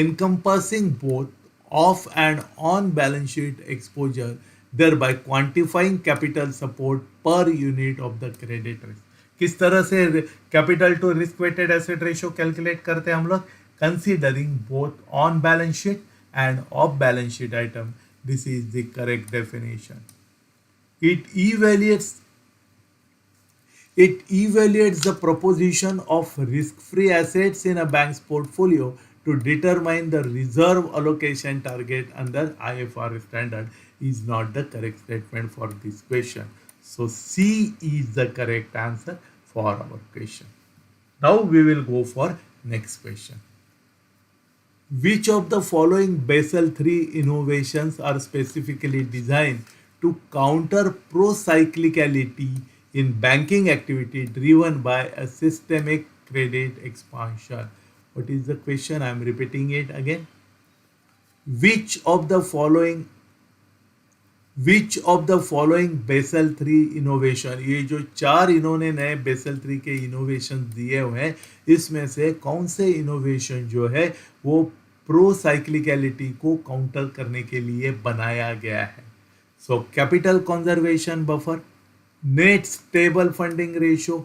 encompassing both off and on-balance sheet exposure, thereby quantifying capital support per unit of the credit risk. किस तरह से capital to risk weighted asset ratio calculate करते हैं हम लोग? Considering both on balance sheet and off balance sheet item. This is the correct definition. It evaluates the proposition of risk-free assets in a bank's portfolio to determine the reserve allocation target under IFRS standard. Is not the correct statement for this question. So C is the correct answer for our question. Now we will go for next question. Which of the following Basel III innovations are specifically designed to counter pro-cyclicality in banking activity driven by a systemic credit expansion? What is the question? I am repeating it again. Which of the following which of the following basal three innovation, ये जो चार इन्होंने नए basal three के innovation दिए हुए हैं, इसमें से कौन से इनोवेशन जो है वो प्रो साइक्लिकलिटी को काउंटर करने के लिए बनाया गया है? So capital conservation buffer, net stable funding ratio,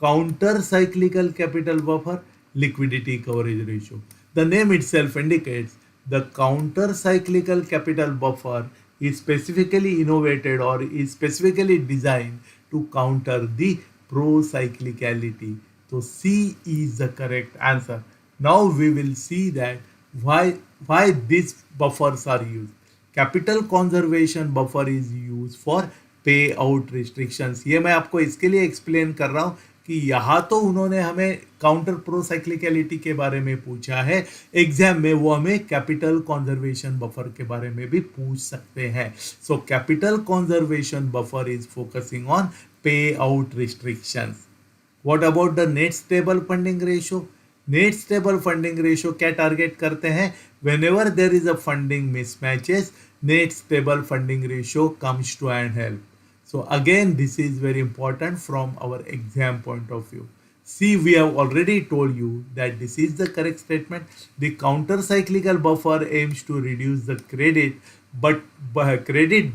counter cyclical capital buffer, liquidity coverage ratio. The name itself indicates the counter cyclical capital buffer is specifically innovated or is specifically designed to counter the pro-cyclicality. So C is the correct answer. Now we will see that why these buffers are used. Capital conservation buffer is used for payout restrictions. ये मैं आपको इसके लिए explain कर रहा हूँ कि यहाँ तो उन्होंने हमें काउंटर प्रोसाइक्लिकलिटी के बारे में पूछा है, एग्जाम में वो हमें कैपिटल कंजर्वेशन बफर के बारे में भी पूछ सकते हैं. So capital conservation buffer is focusing on payout restrictions. What about the net stable funding ratio? Net stable funding ratio क्या टारगेट करते हैं? Whenever there is a funding mismatches, net stable funding ratio comes to and help. So again, this is very important from our exam point of view. See, we have already told you that this is the correct statement. The counter-cyclical buffer aims to reduce the credit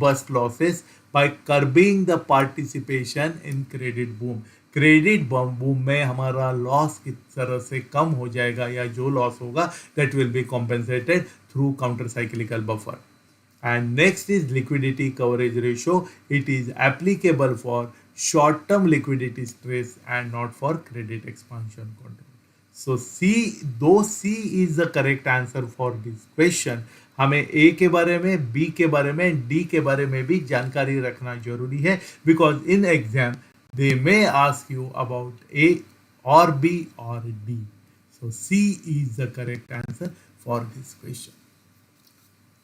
burst losses by curbing the participation in credit boom. Credit boom में हमारा loss किस तरह से कम हो जाएगा या जो loss होगा that will be compensated through counter-cyclical buffer. And next is liquidity coverage ratio. It is applicable for short-term liquidity stress and not for credit expansion control. So C, though C is the correct answer for this question, हमें A के बारे में, B के बारे में, D के बारे में भी जानकारी रखना जरूरी है, because in exam they may ask you about A or B or D. So C is the correct answer for this question.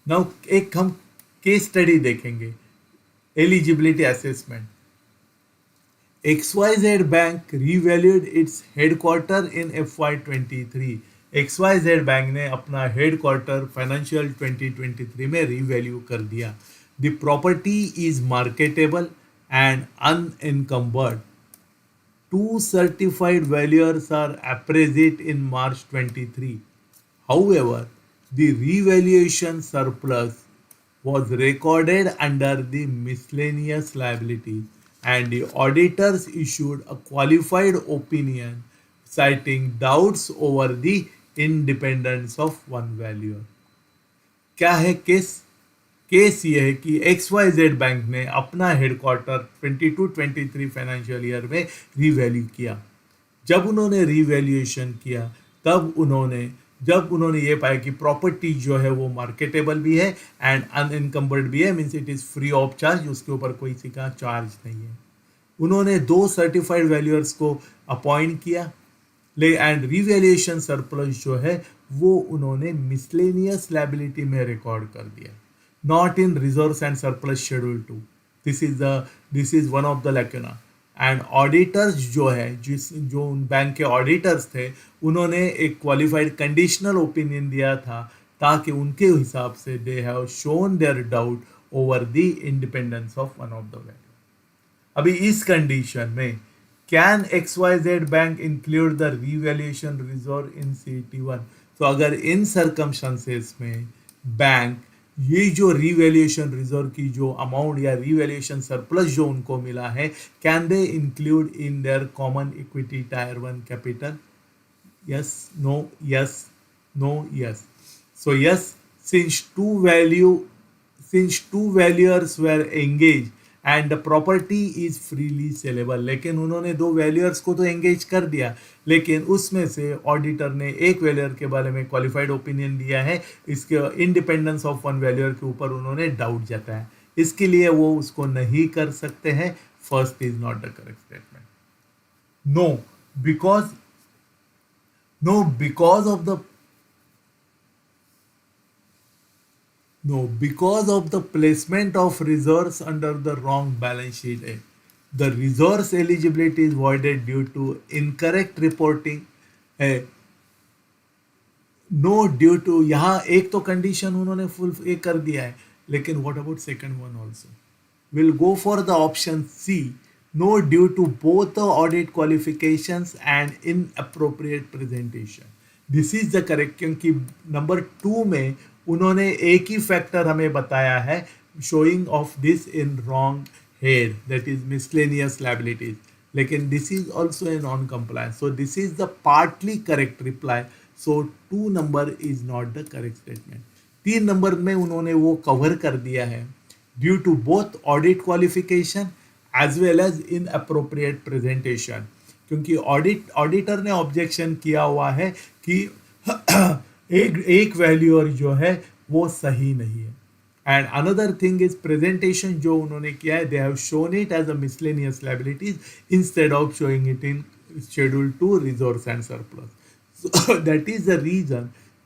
Now एक हम केस स्टडी देखेंगे, eligibility assessment. XYZ bank revalued its headquarter in FY23. XYZ bank ने अपना headquarter financial 2023 में revalue कर दिया. The property is marketable and unencumbered. 2 certified valuers are appraised in March 23. However, the revaluation surplus was recorded under the miscellaneous liabilities and the auditors issued a qualified opinion citing doubts over the independence of one valuer. क्या है case? Case ये है कि XYZ bank ने अपना headquarter 22-23 financial year में revalue किया. जब उन्होंने रीवैल्यूएशन किया जब उन्होंने ये पाया कि प्रॉपर्टी जो है वो मार्केटेबल भी है एंड अनइनकम्बर्ड भी है, means it is free of charge, उसके ऊपर कोई सी का चार्ज नहीं है. उन्होंने 2 सर्टिफाइड वैल्यूअर्स को अपॉइंट किया एंड रिवैल्यूएशन सरप्लस जो है वो उन्होंने मिसलेनियस लायबिलिटी में रिकॉर्ड कर दिया, not in reserves and surplus schedule 2. This is one of the lacuna. And auditors जो है जो बैंक के ऑडिटर्स थे, उन्होंने एक क्वालिफाइड कंडीशनल ओपिनियन दिया था ताकि उनके हिसाब से they have shown their doubt over the independence of one of the value. अभी इस कंडीशन में can XYZ bank include the revaluation reserve in CET1? तो अगर इन सर्कमस्टेंसेस में बैंक ये जो रिवैल्यूएशन रिजर्व की जो अमाउंट या रिवैल्यूएशन सरप्लस जो उनको मिला है, can they include in their common equity tyre 1 capital? yes, no, yes, no, yes. So yes, since two valuers were engaged and the property is freely sellable. लेकिन उन्होंने 2 valuers को तो engage कर दिया, लेकिन उसमें से ऑडिटर ने एक वैल्यूअर के बारे में क्वालिफाइड ओपिनियन दिया है, इसके इंडिपेंडेंस ऑफ वन वैल्यूअर के ऊपर उन्होंने डाउट जताया, इसके लिए वो उसको नहीं कर सकते हैं. First is not the correct statement. No, because of the No, because of the placement of resource under the wrong balance sheet. The resource eligibility is voided due to incorrect reporting. eh, no due to यहाँ एक तो condition उन्होंने full ये कर दिया है, लेकिन what about second one also? Will go for the option C, no due to both the audit qualifications and inappropriate presentation. This is the correct, क्योंकि नंबर टू में उन्होंने एक ही फैक्टर हमें बताया है, showing of this in wrong head, that is miscellaneous liabilities, लेकिन this is also a non compliance, so this is the partly correct reply. So two number is not the correct statement. तीन नंबर में उन्होंने वो cover कर दिया है, due to both audit qualification as well as inappropriate presentation, क्योंकि auditor ने ऑब्जेक्शन किया हुआ है कि एक वैल्यूअर जो है वो सही नहीं है। And another thing is presentation जो उन्होंने किया है, they have shown it as a miscellaneous liabilities instead of showing it in schedule two reserves and surplus. So that is the reason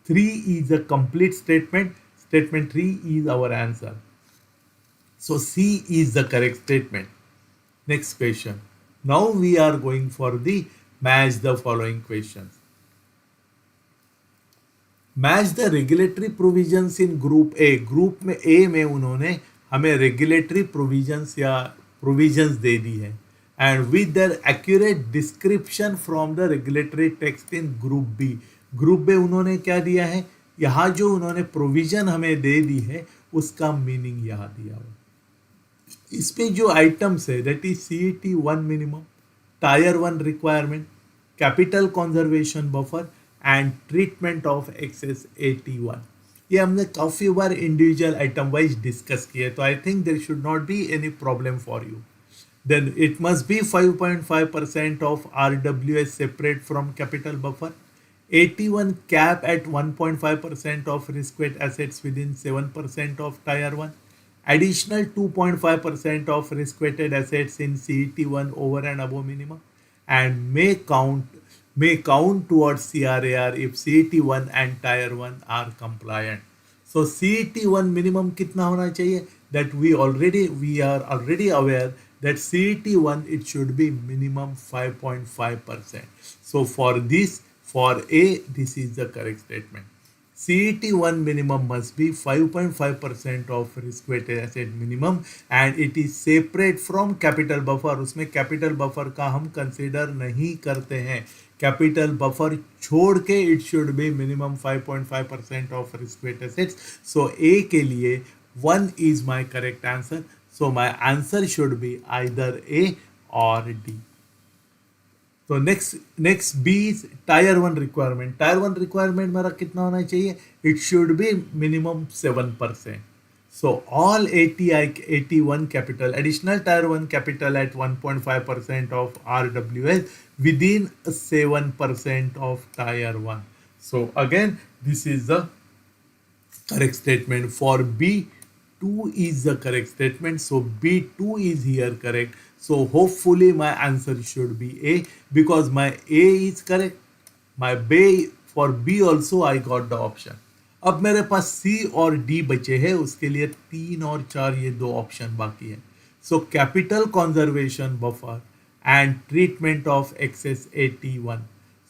3 is a complete statement. Statement 3 is our answer. So C is the correct statement. Next question. Now we are going for the match the following questions. Match the regulatory provisions in group A. Group में A में उन्होंने हमें regulatory provisions या provisions दे दी है, and with their accurate description from the regulatory text in group B. Group B उन्होंने क्या दिया है, यहाँ जो उन्होंने प्रोविजन हमें दे दी है उसका मीनिंग यहाँ दिया हुआ। इसमें जो आइटम्स है, that is CET 1 minimum, tier 1 requirement, capital conservation buffer and treatment of excess AT1। ये हमने काफ़ी बार इंडिविजुअल आइटम वाइज डिस्कस किए, तो I think there should not be any problem for you. Then it must be 5.5% of RWS separate from capital buffer. 81 cap at 1.5% of risk-weight assets within 7% of Tier 1. Additional 2.5% of risk-weighted assets in CET1 over and above minimum, and may count towards CRAR if CET1 and Tier 1 are compliant. So CET1 minimum कितना होना चाहिए? That we are already aware that CET1 it should be minimum 5.5%. So for A, this is the correct statement. CET1 minimum must be 5.5% of risk-weighted asset minimum, and it is separate from capital buffer. उसमें capital buffer का हम consider नहीं करते हैं। capital buffer छोड़ के it should be minimum 5.5% of risk-weighted assets. So A के लिए 1 is my correct answer. So my answer should be either A or D. तो next B is tier 1 requirement. Tier 1 requirement मेरा कितना होना चाहिए? It should be minimum 7%. So all AT1 capital, additional tier 1 capital at 1.5% ऑफ RWS within 7% of Tier 1. So again, this is the correct statement. For B, 2 is the correct statement. So B2 is here correct. So hopefully my answer should be A, because my A is correct. My B, for B also I got the option. अब मेरे पास C और D बचे हैं, उसके लिए 3 और 4 ये दो ऑप्शन बाकी है। So capital conservation buffer and treatment of excess AT1।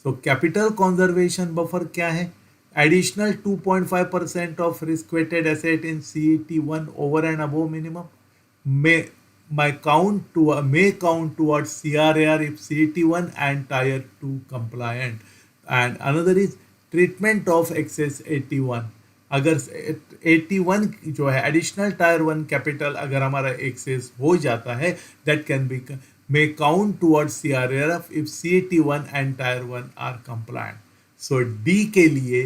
So capital conservation buffer क्या है? Additional 2.5% of risk-weighted asset in CET1 over and above minimum may count towards CRAR if CET1 and Tier 2 compliant. And another is treatment of excess AT1. अगर AT1 जो है additional tier 1 capital अगर हमारा excess हो जाता है, that can be may count towards CRAR if CET1 and Tier 1 are compliant. So D के लिए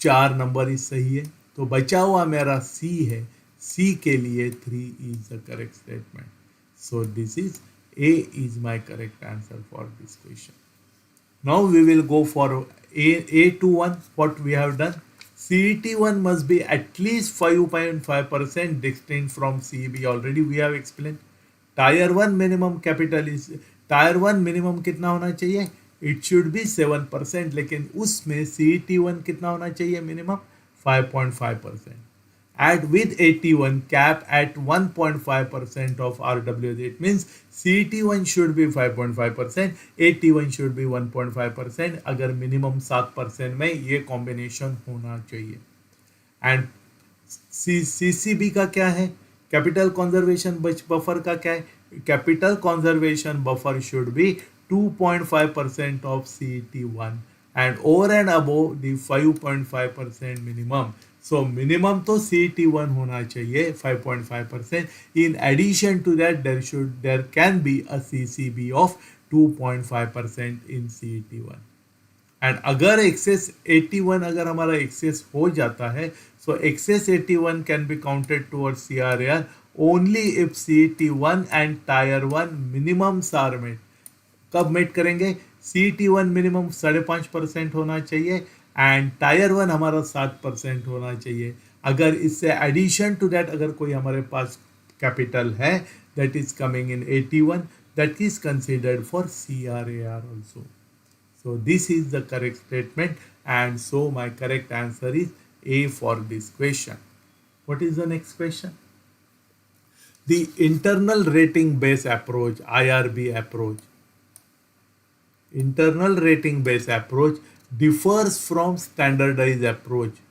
4 नंबर ही सही है, तो बचा हुआ मेरा सी है। सी के लिए 3 is the correct statement. So this is A is my correct answer for this question. Now we will go for A21. What we have done? CET1 must be at least 5.5% distinct from CEB. Already we have explained. Tier 1 minimum capital is, Tier 1 minimum कितना होना चाहिए? It should B 7%, लेकिन उसमें CET1 कितना होना चाहिए? Minimum 5.5%. at with 81 cap at 1.5% of RWA. It means CET1 should be 5.5%, 81 should be 1.5%. अगर minimum 7% में ये कॉम्बिनेशन होना चाहिए. एंड सीसीबी का क्या है, कैपिटल कंजर्वेशन बफर का क्या है, capital conservation buffer should be 2.5% of CET1 and over and above the 5.5% minimum. So minimum तो CET1 होना चाहिए 5.5%. In addition to that, there can be a CCB of 2.5% in CET1. And अगर excess 81 अगर हमारा excess हो जाता है, so excess 81 can be counted towards CRAR only if CET1 and tier 1 minimums are met. कब met करेंगे, CET1 minimum 5.5% होना चाहिए एंड टायर 1 हमारा 7% होना चाहिए. अगर इससे एडिशन टू दैट अगर कोई हमारे पास कैपिटल है that is coming in 81, that is considered for CRAR also. So this is the correct statement, and so my correct answer is A for this question. What is the next question? The internal rating based approach, IRB approach. Internal rating based approach differs from standardized approach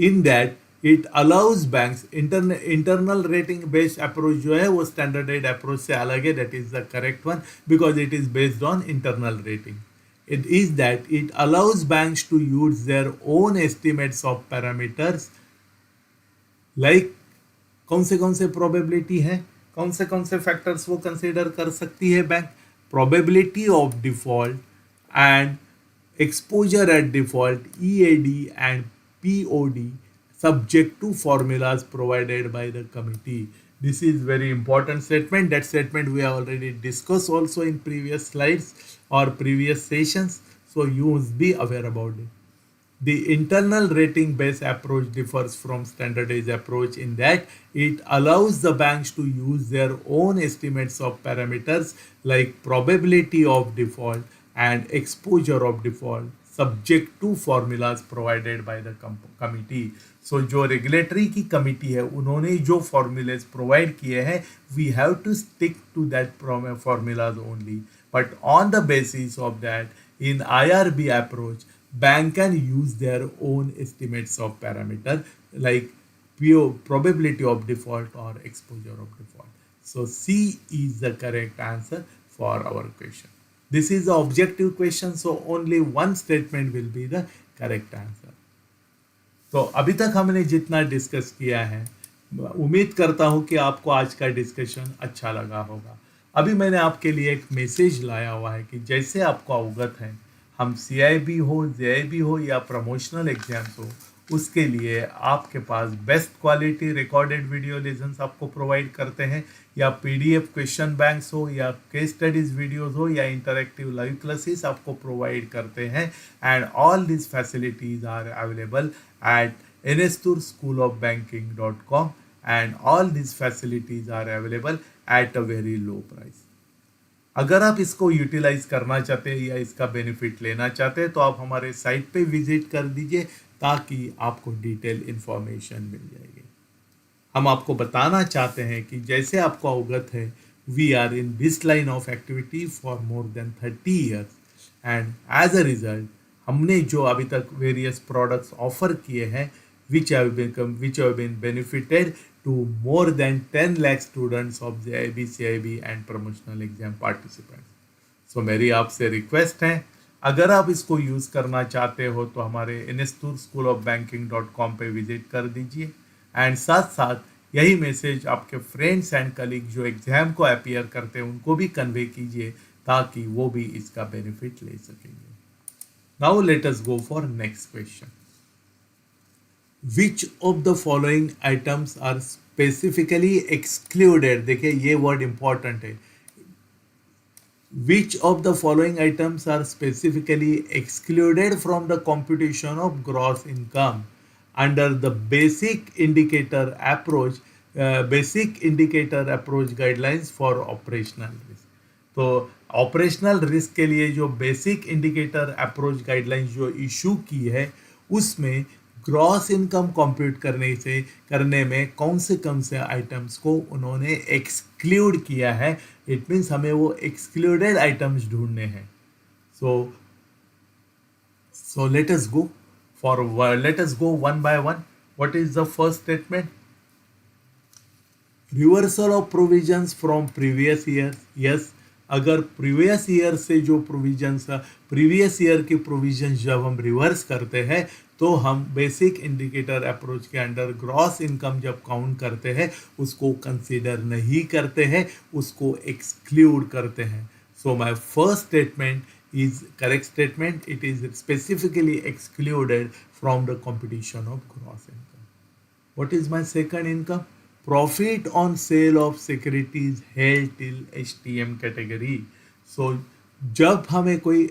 in that it allows banks. Internal rating based approach जो है वो standardized approach से अलग है. That is the correct one because it is based on internal rating. It is that it allows banks to use their own estimates of parameters like कौन से probability है, कौन से factors वो consider कर सकती है bank, probability of default and exposure at default, EAD and POD, subject to formulas provided by the committee. This is very important statement. That statement we have already discussed also in previous slides or previous sessions. So you must be aware about it. The internal rating based approach differs from standardized approach in that it allows the banks to use their own estimates of parameters like probability of default and exposure of default subject to formulas provided by the committee. So जो regulatory की committee है उन्होंने जो formulas provide किए हैं, we have to stick to that formulas only. But on the basis of that, in IRB approach, bank can use their own estimates of parameter like probability of default or exposure of default. So C is the correct answer for our question. This is the objective question, so only one statement will be the correct answer. तो अभी तक हमने जितना discuss किया है, उम्मीद करता हूँ कि आपको आज का डिस्कशन अच्छा लगा होगा. अभी मैंने आपके लिए एक मैसेज लाया हुआ है कि जैसे आपको अवगत है, हम CIB हो, JIB हो या प्रमोशनल एग्जाम्स हो, उसके लिए आपके पास best quality recorded video lessons आपको प्रोवाइड करते हैं, या PDF क्वेश्चन बैंक्स हो या केस स्टडीज वीडियोस हो या इंटरेक्टिव लाइव क्लासेस आपको प्रोवाइड करते हैं. And all this facilities are available at nsturschoolofbanking.com and all these facilities are available at a very low price. अगर आप इसको यूटिलाइज करना चाहते हैं या इसका बेनिफिट लेना चाहते हैं तो आप हमारे साइट पे विजिट कर दीजिए ताकि आपको डिटेल इंफॉर्मेशन मिल जाएगी. हम आपको बताना चाहते हैं कि जैसे आपको अवगत है, we are in this line of activity for more than 30 years and as a result हमने जो अभी तक वेरियस प्रोडक्ट्स ऑफर किए हैं which have been benefited to more than 10 lakh students of JIB, CIB and promotional exam participants. So मेरी आपसे request है, अगर आप इसको यूज़ करना चाहते हो तो हमारे nsturschoolofbanking.com पे विजिट कर दीजिए एंड साथ साथ यही मैसेज आपके फ्रेंड्स एंड कलीग जो एग्जाम को अपीयर करते हैं उनको भी कन्वे कीजिए ताकि वो भी इसका बेनिफिट ले सकेंगे. Now let us go for next question. Which of the following items are specifically excluded? देखिए ये वर्ड इंपॉर्टेंट है. Which of the following items are specifically excluded from the computation of gross income under the basic indicator approach guidelines for operational risk? तो operational risk के लिए जो basic indicator approach guidelines जो issue की है उसमें gross income compute करने में कौन से आइटम्स को उन्होंने एक्सक्लूड किया है. इट मीन्स हमें वो एक्सक्लूडेड आइटम्स ढूंढने हैं. सो let us go let us go one by one. What is the first statement? Reversal of provisions from previous year. Yes, अगर प्रीवियस ईयर से जो प्रोविजंस, प्रीवियस ईयर के प्रोविजंस जब हम रिवर्स करते हैं तो हम बेसिक इंडिकेटर अप्रोच के अंडर ग्रॉस इनकम जब काउंट करते हैं उसको कंसीडर नहीं करते हैं, उसको एक्सक्लूड करते हैं. So my first statement is correct statement. It is specifically excluded from the computation of gross income. What is my second income? Profit on sale of securities held till HTM category. So जब हमें कोई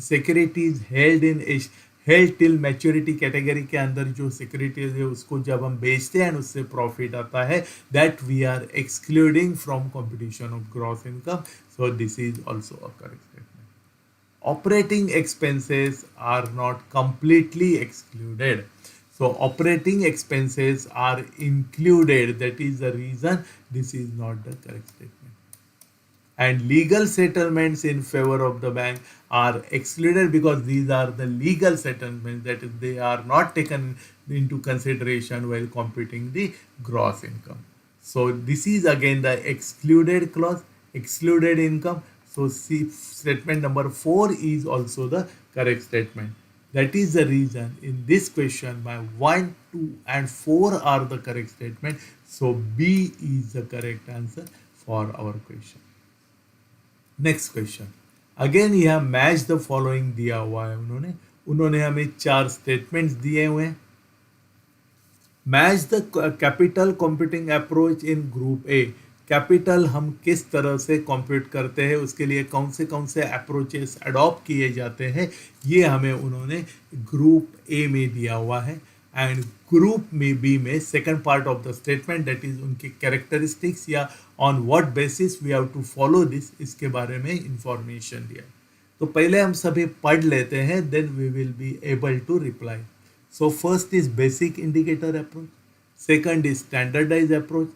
securities held till maturity category के अंदर जो securities है उसको जब हम बेचते हैं उससे profit आता है, that we are excluding from computation of gross income. So this is also a correct statement. Operating expenses are not completely excluded. So operating expenses are included. That is the reason this is not the correct statement. And legal settlements in favor of the bank are excluded because these are the legal settlements, that is, they are not taken into consideration while computing the gross income. So this is again the excluded clause, excluded income. So C, statement number 4 is also the correct statement. That is the reason in this question my 1, 2 and 4 are the correct statement. So B is the correct answer for our question. Next question. Again यह match the following दिया हुआ है. उन्होंने हमें 4 statements दिए हुए हैं. Match the capital computing approach in group A. Capital हम किस तरह से कंप्यूट करते हैं, उसके लिए कौन से अप्रोचेस अडॉप्ट किए जाते हैं, ये हमें उन्होंने ग्रुप ए में दिया हुआ है. एंड ग्रुप में बी में second part of the statement, that is उनके कैरेक्टरिस्टिक्स या on what basis we have to follow this, इसके बारे में इंफॉर्मेशन दिया. तो पहले हम सभी पढ़ लेते हैं, then we will be able to reply. So first is basic indicator approach, second is standardize approach,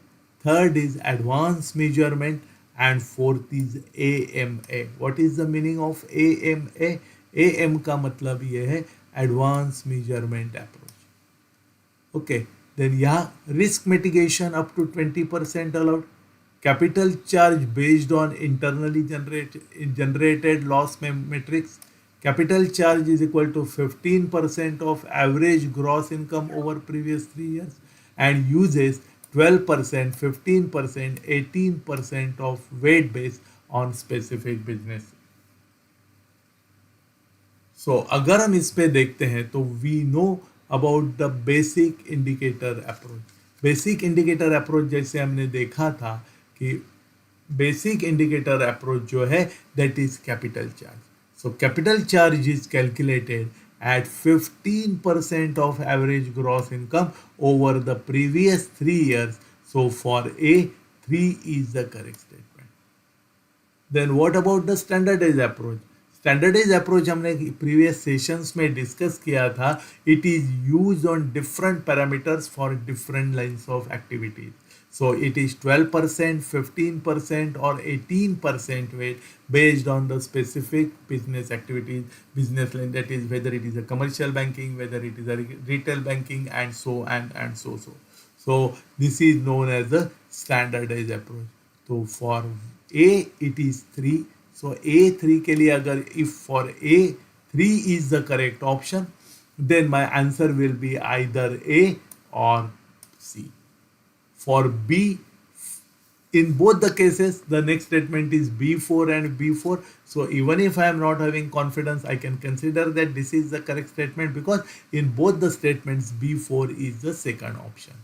third is advanced measurement, and fourth is AMA. What is the meaning of AMA? AM का मतलब ये है advanced measurement approach. Okay, then यहाँ risk mitigation up to 20% allowed. Capital charge based on internally generated loss metrics. Capital charge is equal to 15% of average gross income over previous 3 years and uses 12%, 15%, 18% of weight based on specific business. So अगर हम इस पे देखते हैं तो we know about the basic indicator approach. Basic indicator approach जैसे हमने देखा था कि basic indicator approach जो है that is capital charge. So capital charge is calculated at 15% of average gross income over the previous 3 years. So for A, 3 is the correct statement. Then what about the standardized approach? Standardized approach हमने previous sessions में discuss किया था. It is used on different parameters for different lines of activities. So it is 12%, 15% or 18% weight based on the specific business activities, business line, that is whether it is a commercial banking, whether it is a retail banking, and so and so. So this is known as the standardized approach. So for A it is 3. So A3 के लिए अगर if for A3 is the correct option, then my answer will be either A or C. For B, in both the cases, the next statement is B4 and B4. So even if I am not having confidence, I can consider that this is the correct statement because in both the statements, B4 is the second option.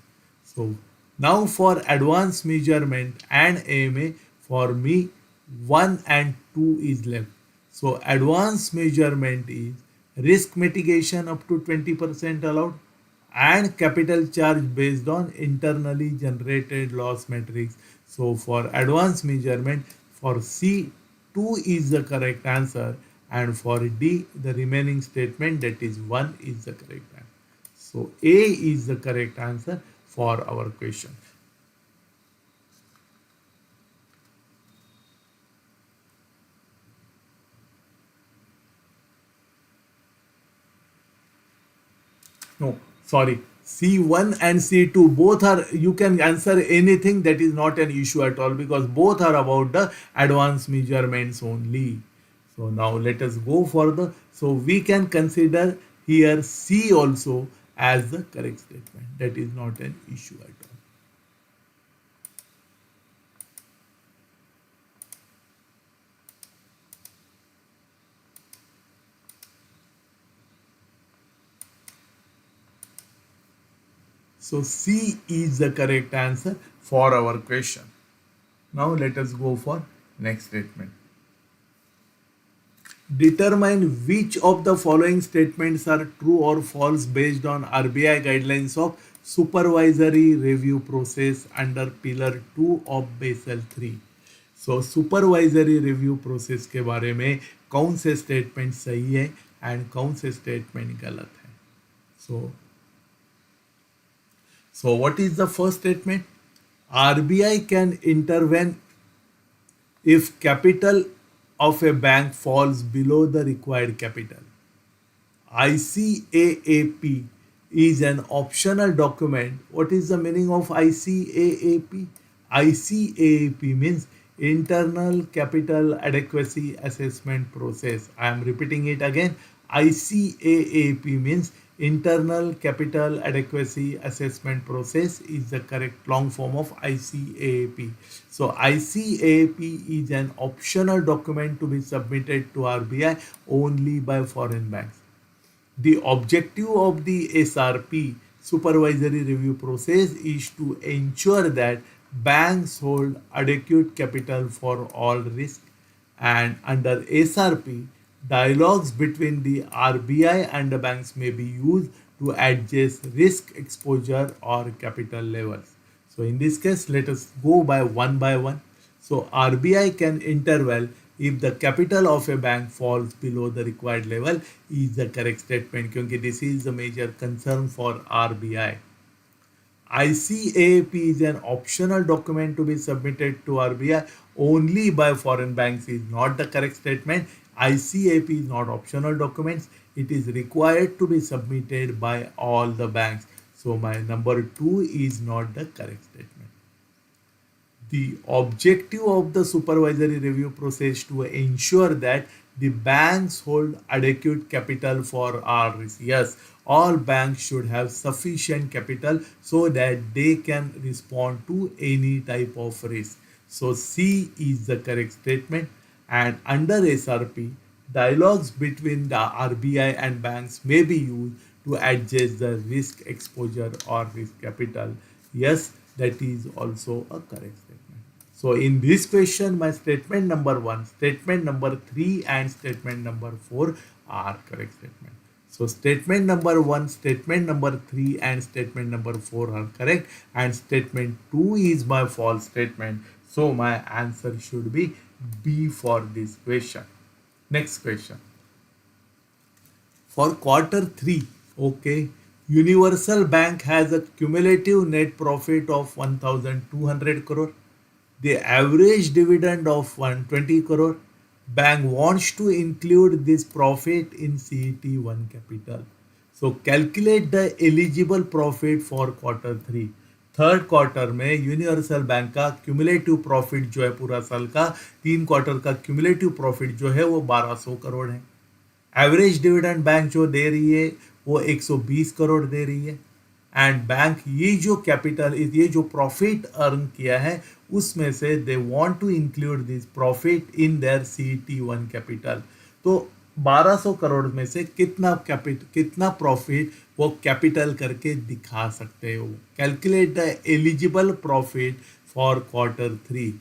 So now for advanced measurement and AMA, for me, 1 and 2 is left. So advanced measurement is risk mitigation up to 20% allowed, and capital charge based on internally generated loss metrics. So for advanced measurement, for C, 2 is the correct answer, and for D, the remaining statement, that is 1 is the correct answer. So A is the correct answer for our question. No, sorry. C1 and C2 both are, you can answer anything, that is not an issue at all because both are about the advanced measurements only. So now let us go for the, so we can consider here C also as the correct statement. That is not an issue at all. So C is the correct answer for our question. Now let us go for next statement. Determine which of the following statements are true or false based on RBI guidelines of supervisory review process under pillar 2 of Basel 3. So supervisory review process के बारे में कौन से statement सही है and कौन से statement गलत है. So what is the first statement? RBI can intervene if capital of a bank falls below the required capital. ICAAP is an optional document. What is the meaning of ICAAP? ICAAP means Internal Capital Adequacy Assessment Process. I am repeating it again. ICAAP means Internal Capital Adequacy Assessment Process is the correct long form of ICAAP. So ICAAP is an optional document to be submitted to RBI only by foreign banks. The objective of the SRP supervisory review process is to ensure that banks hold adequate capital for all risk, and under SRP dialogues between the RBI and the banks may be used to adjust risk exposure or capital levels. So in this case, let us go by one. So RBI can intervene if the capital of a bank falls below the required level is the correct statement because this is the major concern for RBI. ICAAP is an optional document to be submitted to RBI only by foreign banks is not the correct statement. ICAAP is not optional documents. It is required to be submitted by all the banks. So my number 2 is not the correct statement. The objective of the supervisory review process to ensure that the banks hold adequate capital for our risk. Yes, all banks should have sufficient capital so that they can respond to any type of risk. So C is the correct statement. And under SRP, dialogues between the RBI and banks may be used to adjust the risk exposure or risk capital. Yes, that is also a correct statement. So in this question, my statement number 1, statement number 3 and statement number 4 are correct statement. So statement number 1, statement number 3 and statement number 4 are correct and statement 2 is my false statement. So my answer should be B for this question. Next question. For quarter 3, okay, Universal Bank has a cumulative net profit of 1200 crore. The average dividend of 120 crore. Bank wants to include this profit in CET1 capital. So calculate the eligible profit for quarter 3. Third quarter में universal bank का cumulative profit जो है पूरा साल का 3 quarter का cumulative profit जो है वो 1200 करोड़ है. एवरेज डिविडेंड बैंक जो दे रही है वो 120 करोड़ दे रही है. एंड बैंक ये जो कैपिटल ये जो प्रॉफिट अर्न किया है उसमें से they want to include this profit in their CET1 capital. तो 1200 करोड़ में से कितना प्रॉफिट वो कैपिटल करके दिखा सकते हो. Calculate the eligible profit for quarter 3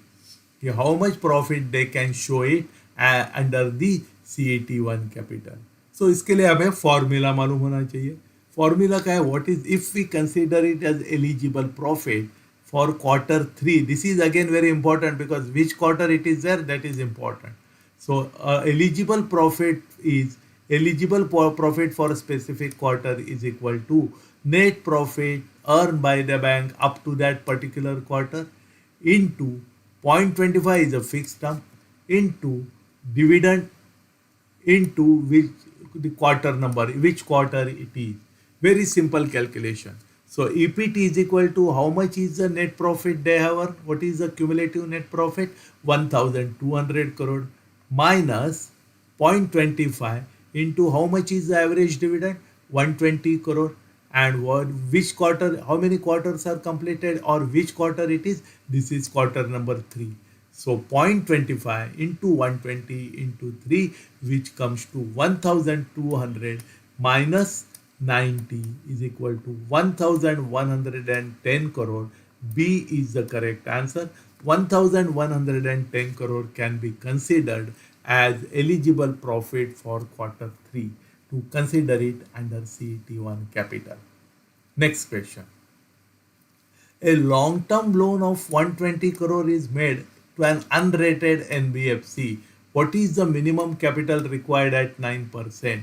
कि how much profit they can show it under the CET1 capital. So इसके लिए हमें फॉर्मूला मालूम होना चाहिए. फॉर्मूला का है what is if we consider it as eligible profit for quarter 3. This is again very important because which quarter it is there that is important. So eligible profit for a specific quarter is equal to net profit earned by the bank up to that particular quarter into 0.25 is a fixed term into dividend into which the quarter number, which quarter it is. Very simple calculation. So EPT is equal to how much is the net profit they have? What is the cumulative net profit? 1200 crore minus 0.25 into how much is the average dividend? 120 crore. And what, which quarter, how many quarters are completed or which quarter it is? This is quarter number 3. So 0.25 into 120 into 3, which comes to 1200 minus 90 is equal to 1110 crore. B is the correct answer. 1110 crore can be considered as eligible profit for quarter 3 to consider it under CET1 capital. Next question. A long-term loan of 120 crore is made to an unrated NBFC. What is the minimum capital required at 9%?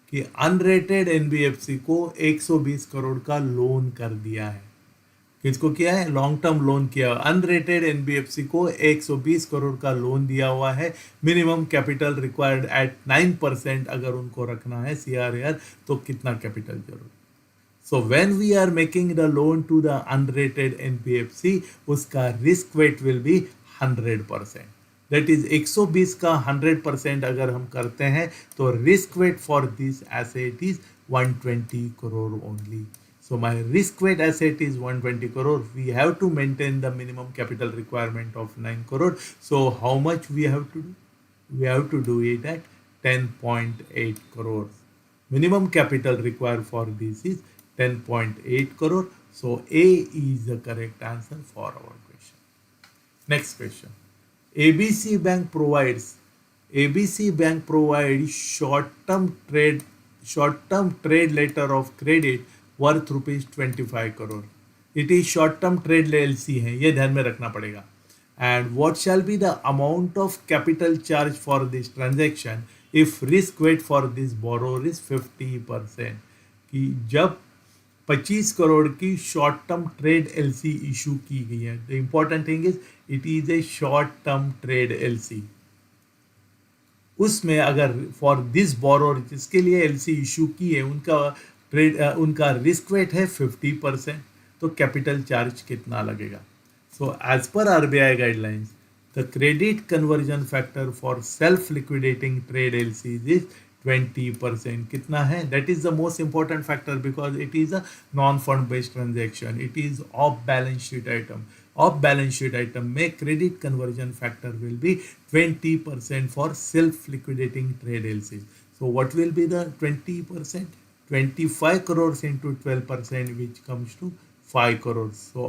कि unrated NBFC को 120 करोड़ का loan कर दिया है. किसको किया है? Long term loan किया. अनरेटेड एनबीएफसी को 120 करोड़ का लोन दिया हुआ है. मिनिमम कैपिटल रिक्वायर्ड एट 9% अगर उनको रखना है सीआरआर तो कितना कैपिटल जरूर? So when we are making the loan to the unrated NBFC, उसका risk weight will be 100%. That is 120 का 100% अगर हम करते हैं तो risk weight for this asset is 120 crore only. So my risk weight asset is 120 crore. We have to maintain the minimum capital requirement of 9 crore. So how much we have to do? We have to do it at 10.8 crores. Minimum capital required for this is 10.8 crore. So A is the correct answer for our question. Next question. ABC Bank provides short-term trade letter of credit worth rupees 25 crore. It is short-term trade LC है, ये ध्यान में रखना पड़ेगा. And what shall be the amount of capital charge for this transaction if risk weight for this borrower is 50%? कि जब 25 करोड़ की short term trade LC issue की गई है. The important thing is it is a short term trade LC. उसमें अगर for this borrower जिसके लिए एलसी इशू की है उनका रिस्क वेट है 50%, तो कैपिटल चार्ज कितना लगेगा? So as per RBI guidelines the credit conversion factor for self liquidating trade LCs is 20%. कितना है? That is the most important factor because it is a non fund based transaction. It is off balance sheet item. Off balance sheet item में credit conversion factor will be 20% for self liquidating trade LC. So what will be the 20%? 25 crores into 12%, which comes to 5 crores. So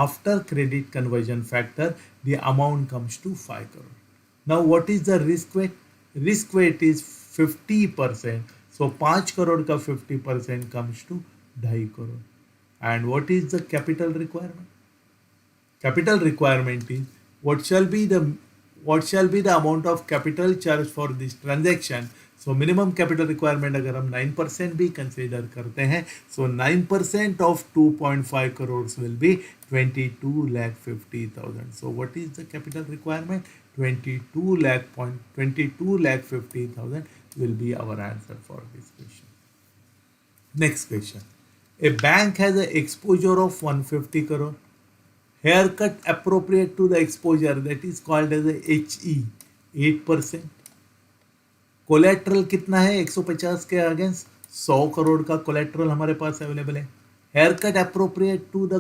after credit conversion factor, the amount comes to 5 crore. Now what is the risk weight? Risk weight is 50%. So 5 crore का 50% comes to 2.5 crore. And what is the capital requirement? Capital requirement is what shall be the amount of capital charge for this transaction. So minimum capital requirement अगर हम 9% भी consider करते हैं, so 9% of 2.5 crores will be 22,50,000. So what is the capital requirement? 22,50,000 will be our answer for this question. Next question. A bank has an exposure of 150 crore. Haircut appropriate to the exposure, that is called as a HE, 8%. Collateral कितना है? 150 के against 100 crore का collateral हमारे पास available है. Haircut appropriate to the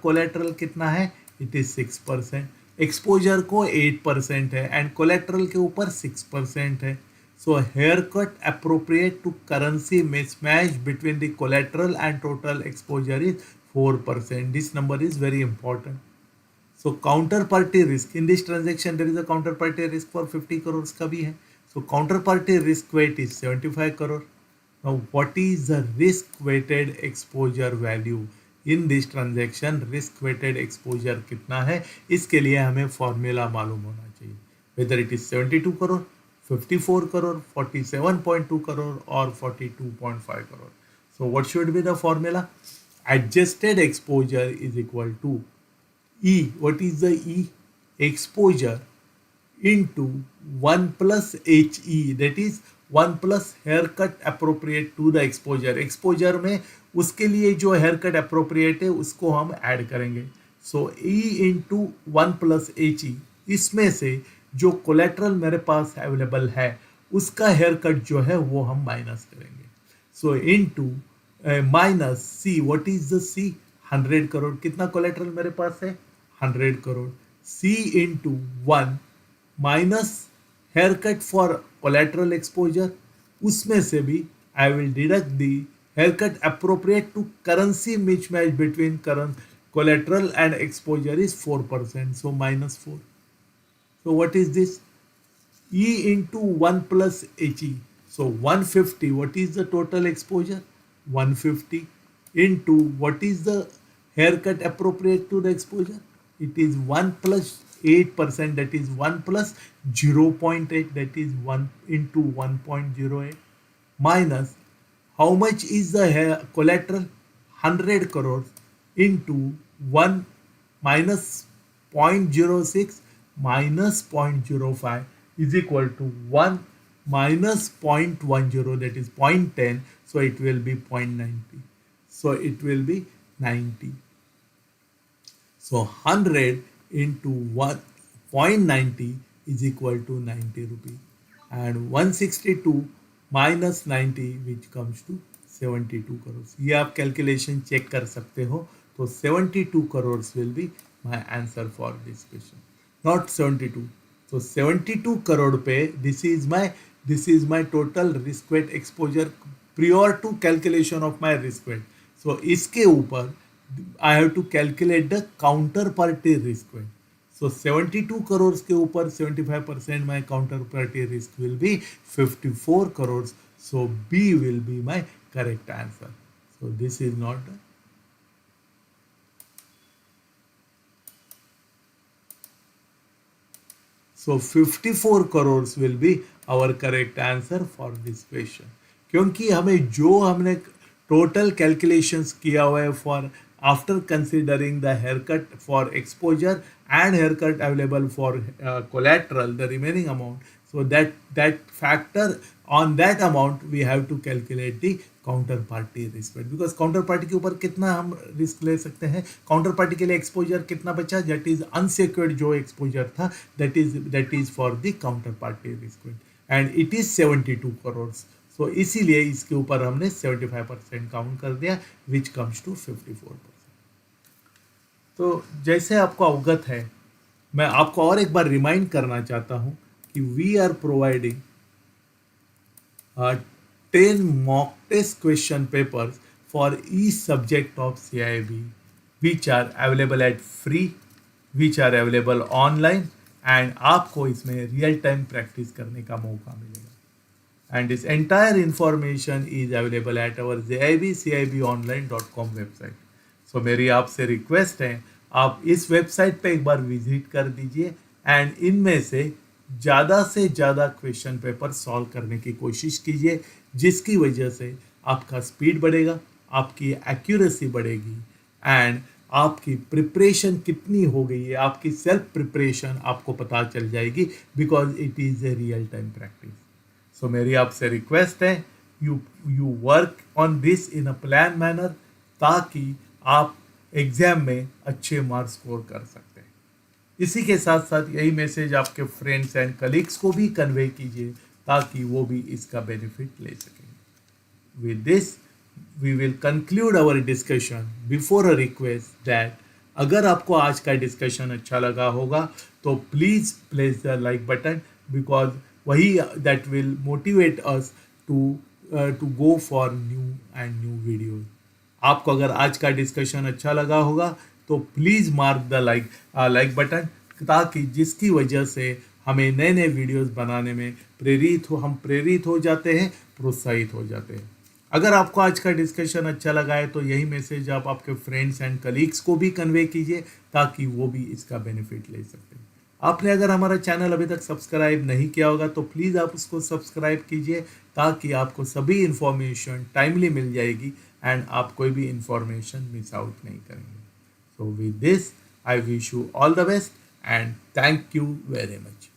collateral कितना है? It is 6%. Exposure को 8% है एंड कोलेट्रल के ऊपर 6% है. So haircut appropriate to currency mismatch between the collateral and total exposure is 4%. This number is very important. So counterparty risk in this transaction, there is a counterparty risk for 50 crores का भी है. So counterparty risk weight is 75 crore. Now what is the risk weighted exposure value in this transaction? Risk weighted exposure कितना है? इसके लिए हमें formula मालूम होना चाहिए. Whether it is 72 crore, 54 crore, 47.2 crore, or 42.5 crore. So what should be the formula? Adjusted exposure is equal to E. What is the E? Exposure into 1 plus HE, that is 1 plus haircut appropriate to the exposure. Exposure में उसके लिए जो haircut appropriate है उसको हम add करेंगे. सो E into 1 plus HE, इसमें से जो कोलेट्रल मेरे पास अवेलेबल है उसका हेयरकट जो है वो हम माइनस करेंगे. So into minus C. What is the C? 100 crore. कितना कोलेट्रल मेरे पास है? 100 crore. C into 1 minus haircut for collateral exposure, उसमें से भी I will deduct the haircut appropriate to currency mismatch between current collateral and exposure is 4%, so minus 4. So what is this? E into 1 plus HE, so 150. What is the total exposure? 150 into what is the haircut appropriate to the exposure? It is 1 plus 8%, that is 1 plus 0.8, that is 1 into 1.08, minus how much is the collateral? 100 crores into 1 minus 0.06 minus 0.05 is equal to 1 minus 0.10, that is 0.10, so it will be 0.90. So it will be 90. So 100 into 1.90 is equal to 90 rupees, and 162 minus 90 which comes to 72 crores. ये आप calculation check कर सकते हो. तो 72 crores will be my answer for this question, not 72. So 72 crore पे this is my total risk weight exposure prior to calculation of my risk weight. So इसके ऊपर I have to calculate the counterparty risk weight. So 72 crores के ऊपर 75% my counterparty risk will be 54 crores. So B will be my correct answer. So this is not. So 54 crores will be our correct answer for this question. क्योंकि हमें जो हमने total calculations किया हुआ है for after considering the haircut for exposure and haircut available for collateral, the remaining amount, so that factor on that amount we have to calculate the counterparty risk weight, because counterparty के ऊपर कितना हम risk ले सकते हैं. counterparty के लिए exposure कितना बचा, that is unsecured जो exposure था, that is for the counterparty risk weight, and it is 72 crores. तो इसीलिए इसके ऊपर हमने 75% काउंट कर दिया, विच कम्स टू 54%. तो जैसे आपको अवगत है, मैं आपको और एक बार रिमाइंड करना चाहता हूं कि we are providing 10 mock test question papers for each subject of CIB, which are available at free, which are available online, and आपको इसमें रियल टाइम प्रैक्टिस करने का मौका मिलेगा. And this entire information is available at our cibonline.com website. So मेरी आपसे request है, आप इस वेबसाइट पे एक बार विजिट कर दीजिए एंड इनमें से ज़्यादा क्वेश्चन पेपर सॉल्व करने की कोशिश कीजिए, जिसकी वजह से आपका स्पीड बढ़ेगा, आपकी एक्यूरेसी बढ़ेगी, एंड आपकी प्रिपरेशन कितनी हो गई है, आपकी सेल्फ प्रिपरेशन आपको पता चल जाएगी, because it is a real time practice. So मेरी आपसे रिक्वेस्ट है, you work on this in a plan manner, ताकि आप एग्जाम में अच्छे मार्क्स स्कोर कर सकते हैं. इसी के साथ साथ यही मैसेज आपके फ्रेंड्स एंड कलीग्स को भी कन्वे कीजिए, ताकि वो भी इसका बेनिफिट ले सकें. With this we will conclude our discussion. Before a request that अगर आपको आज का डिस्कशन अच्छा लगा होगा तो please place the like button, because वही that will motivate us to go for new videos. आपको अगर आज का डिस्कशन अच्छा लगा होगा तो please mark the like button, ताकि जिसकी वजह से हमें नए वीडियोस बनाने में हम प्रेरित हो जाते हैं, प्रोत्साहित हो जाते हैं. अगर आपको आज का डिस्कशन अच्छा लगा है तो यही मैसेज आप आपके फ्रेंड्स एंड कलीग्स को भी कन्वे कीजिए, ताकि वो भी इसका बेनिफिट ले सकते हैं. आपने अगर हमारा चैनल अभी तक सब्सक्राइब नहीं किया होगा तो प्लीज़ आप उसको सब्सक्राइब कीजिए, ताकि आपको सभी इन्फॉर्मेशन टाइमली मिल जाएगी एंड आप कोई भी इन्फॉर्मेशन मिस आउट नहीं करेंगे। So with this, I wish you all the best and thank you very much.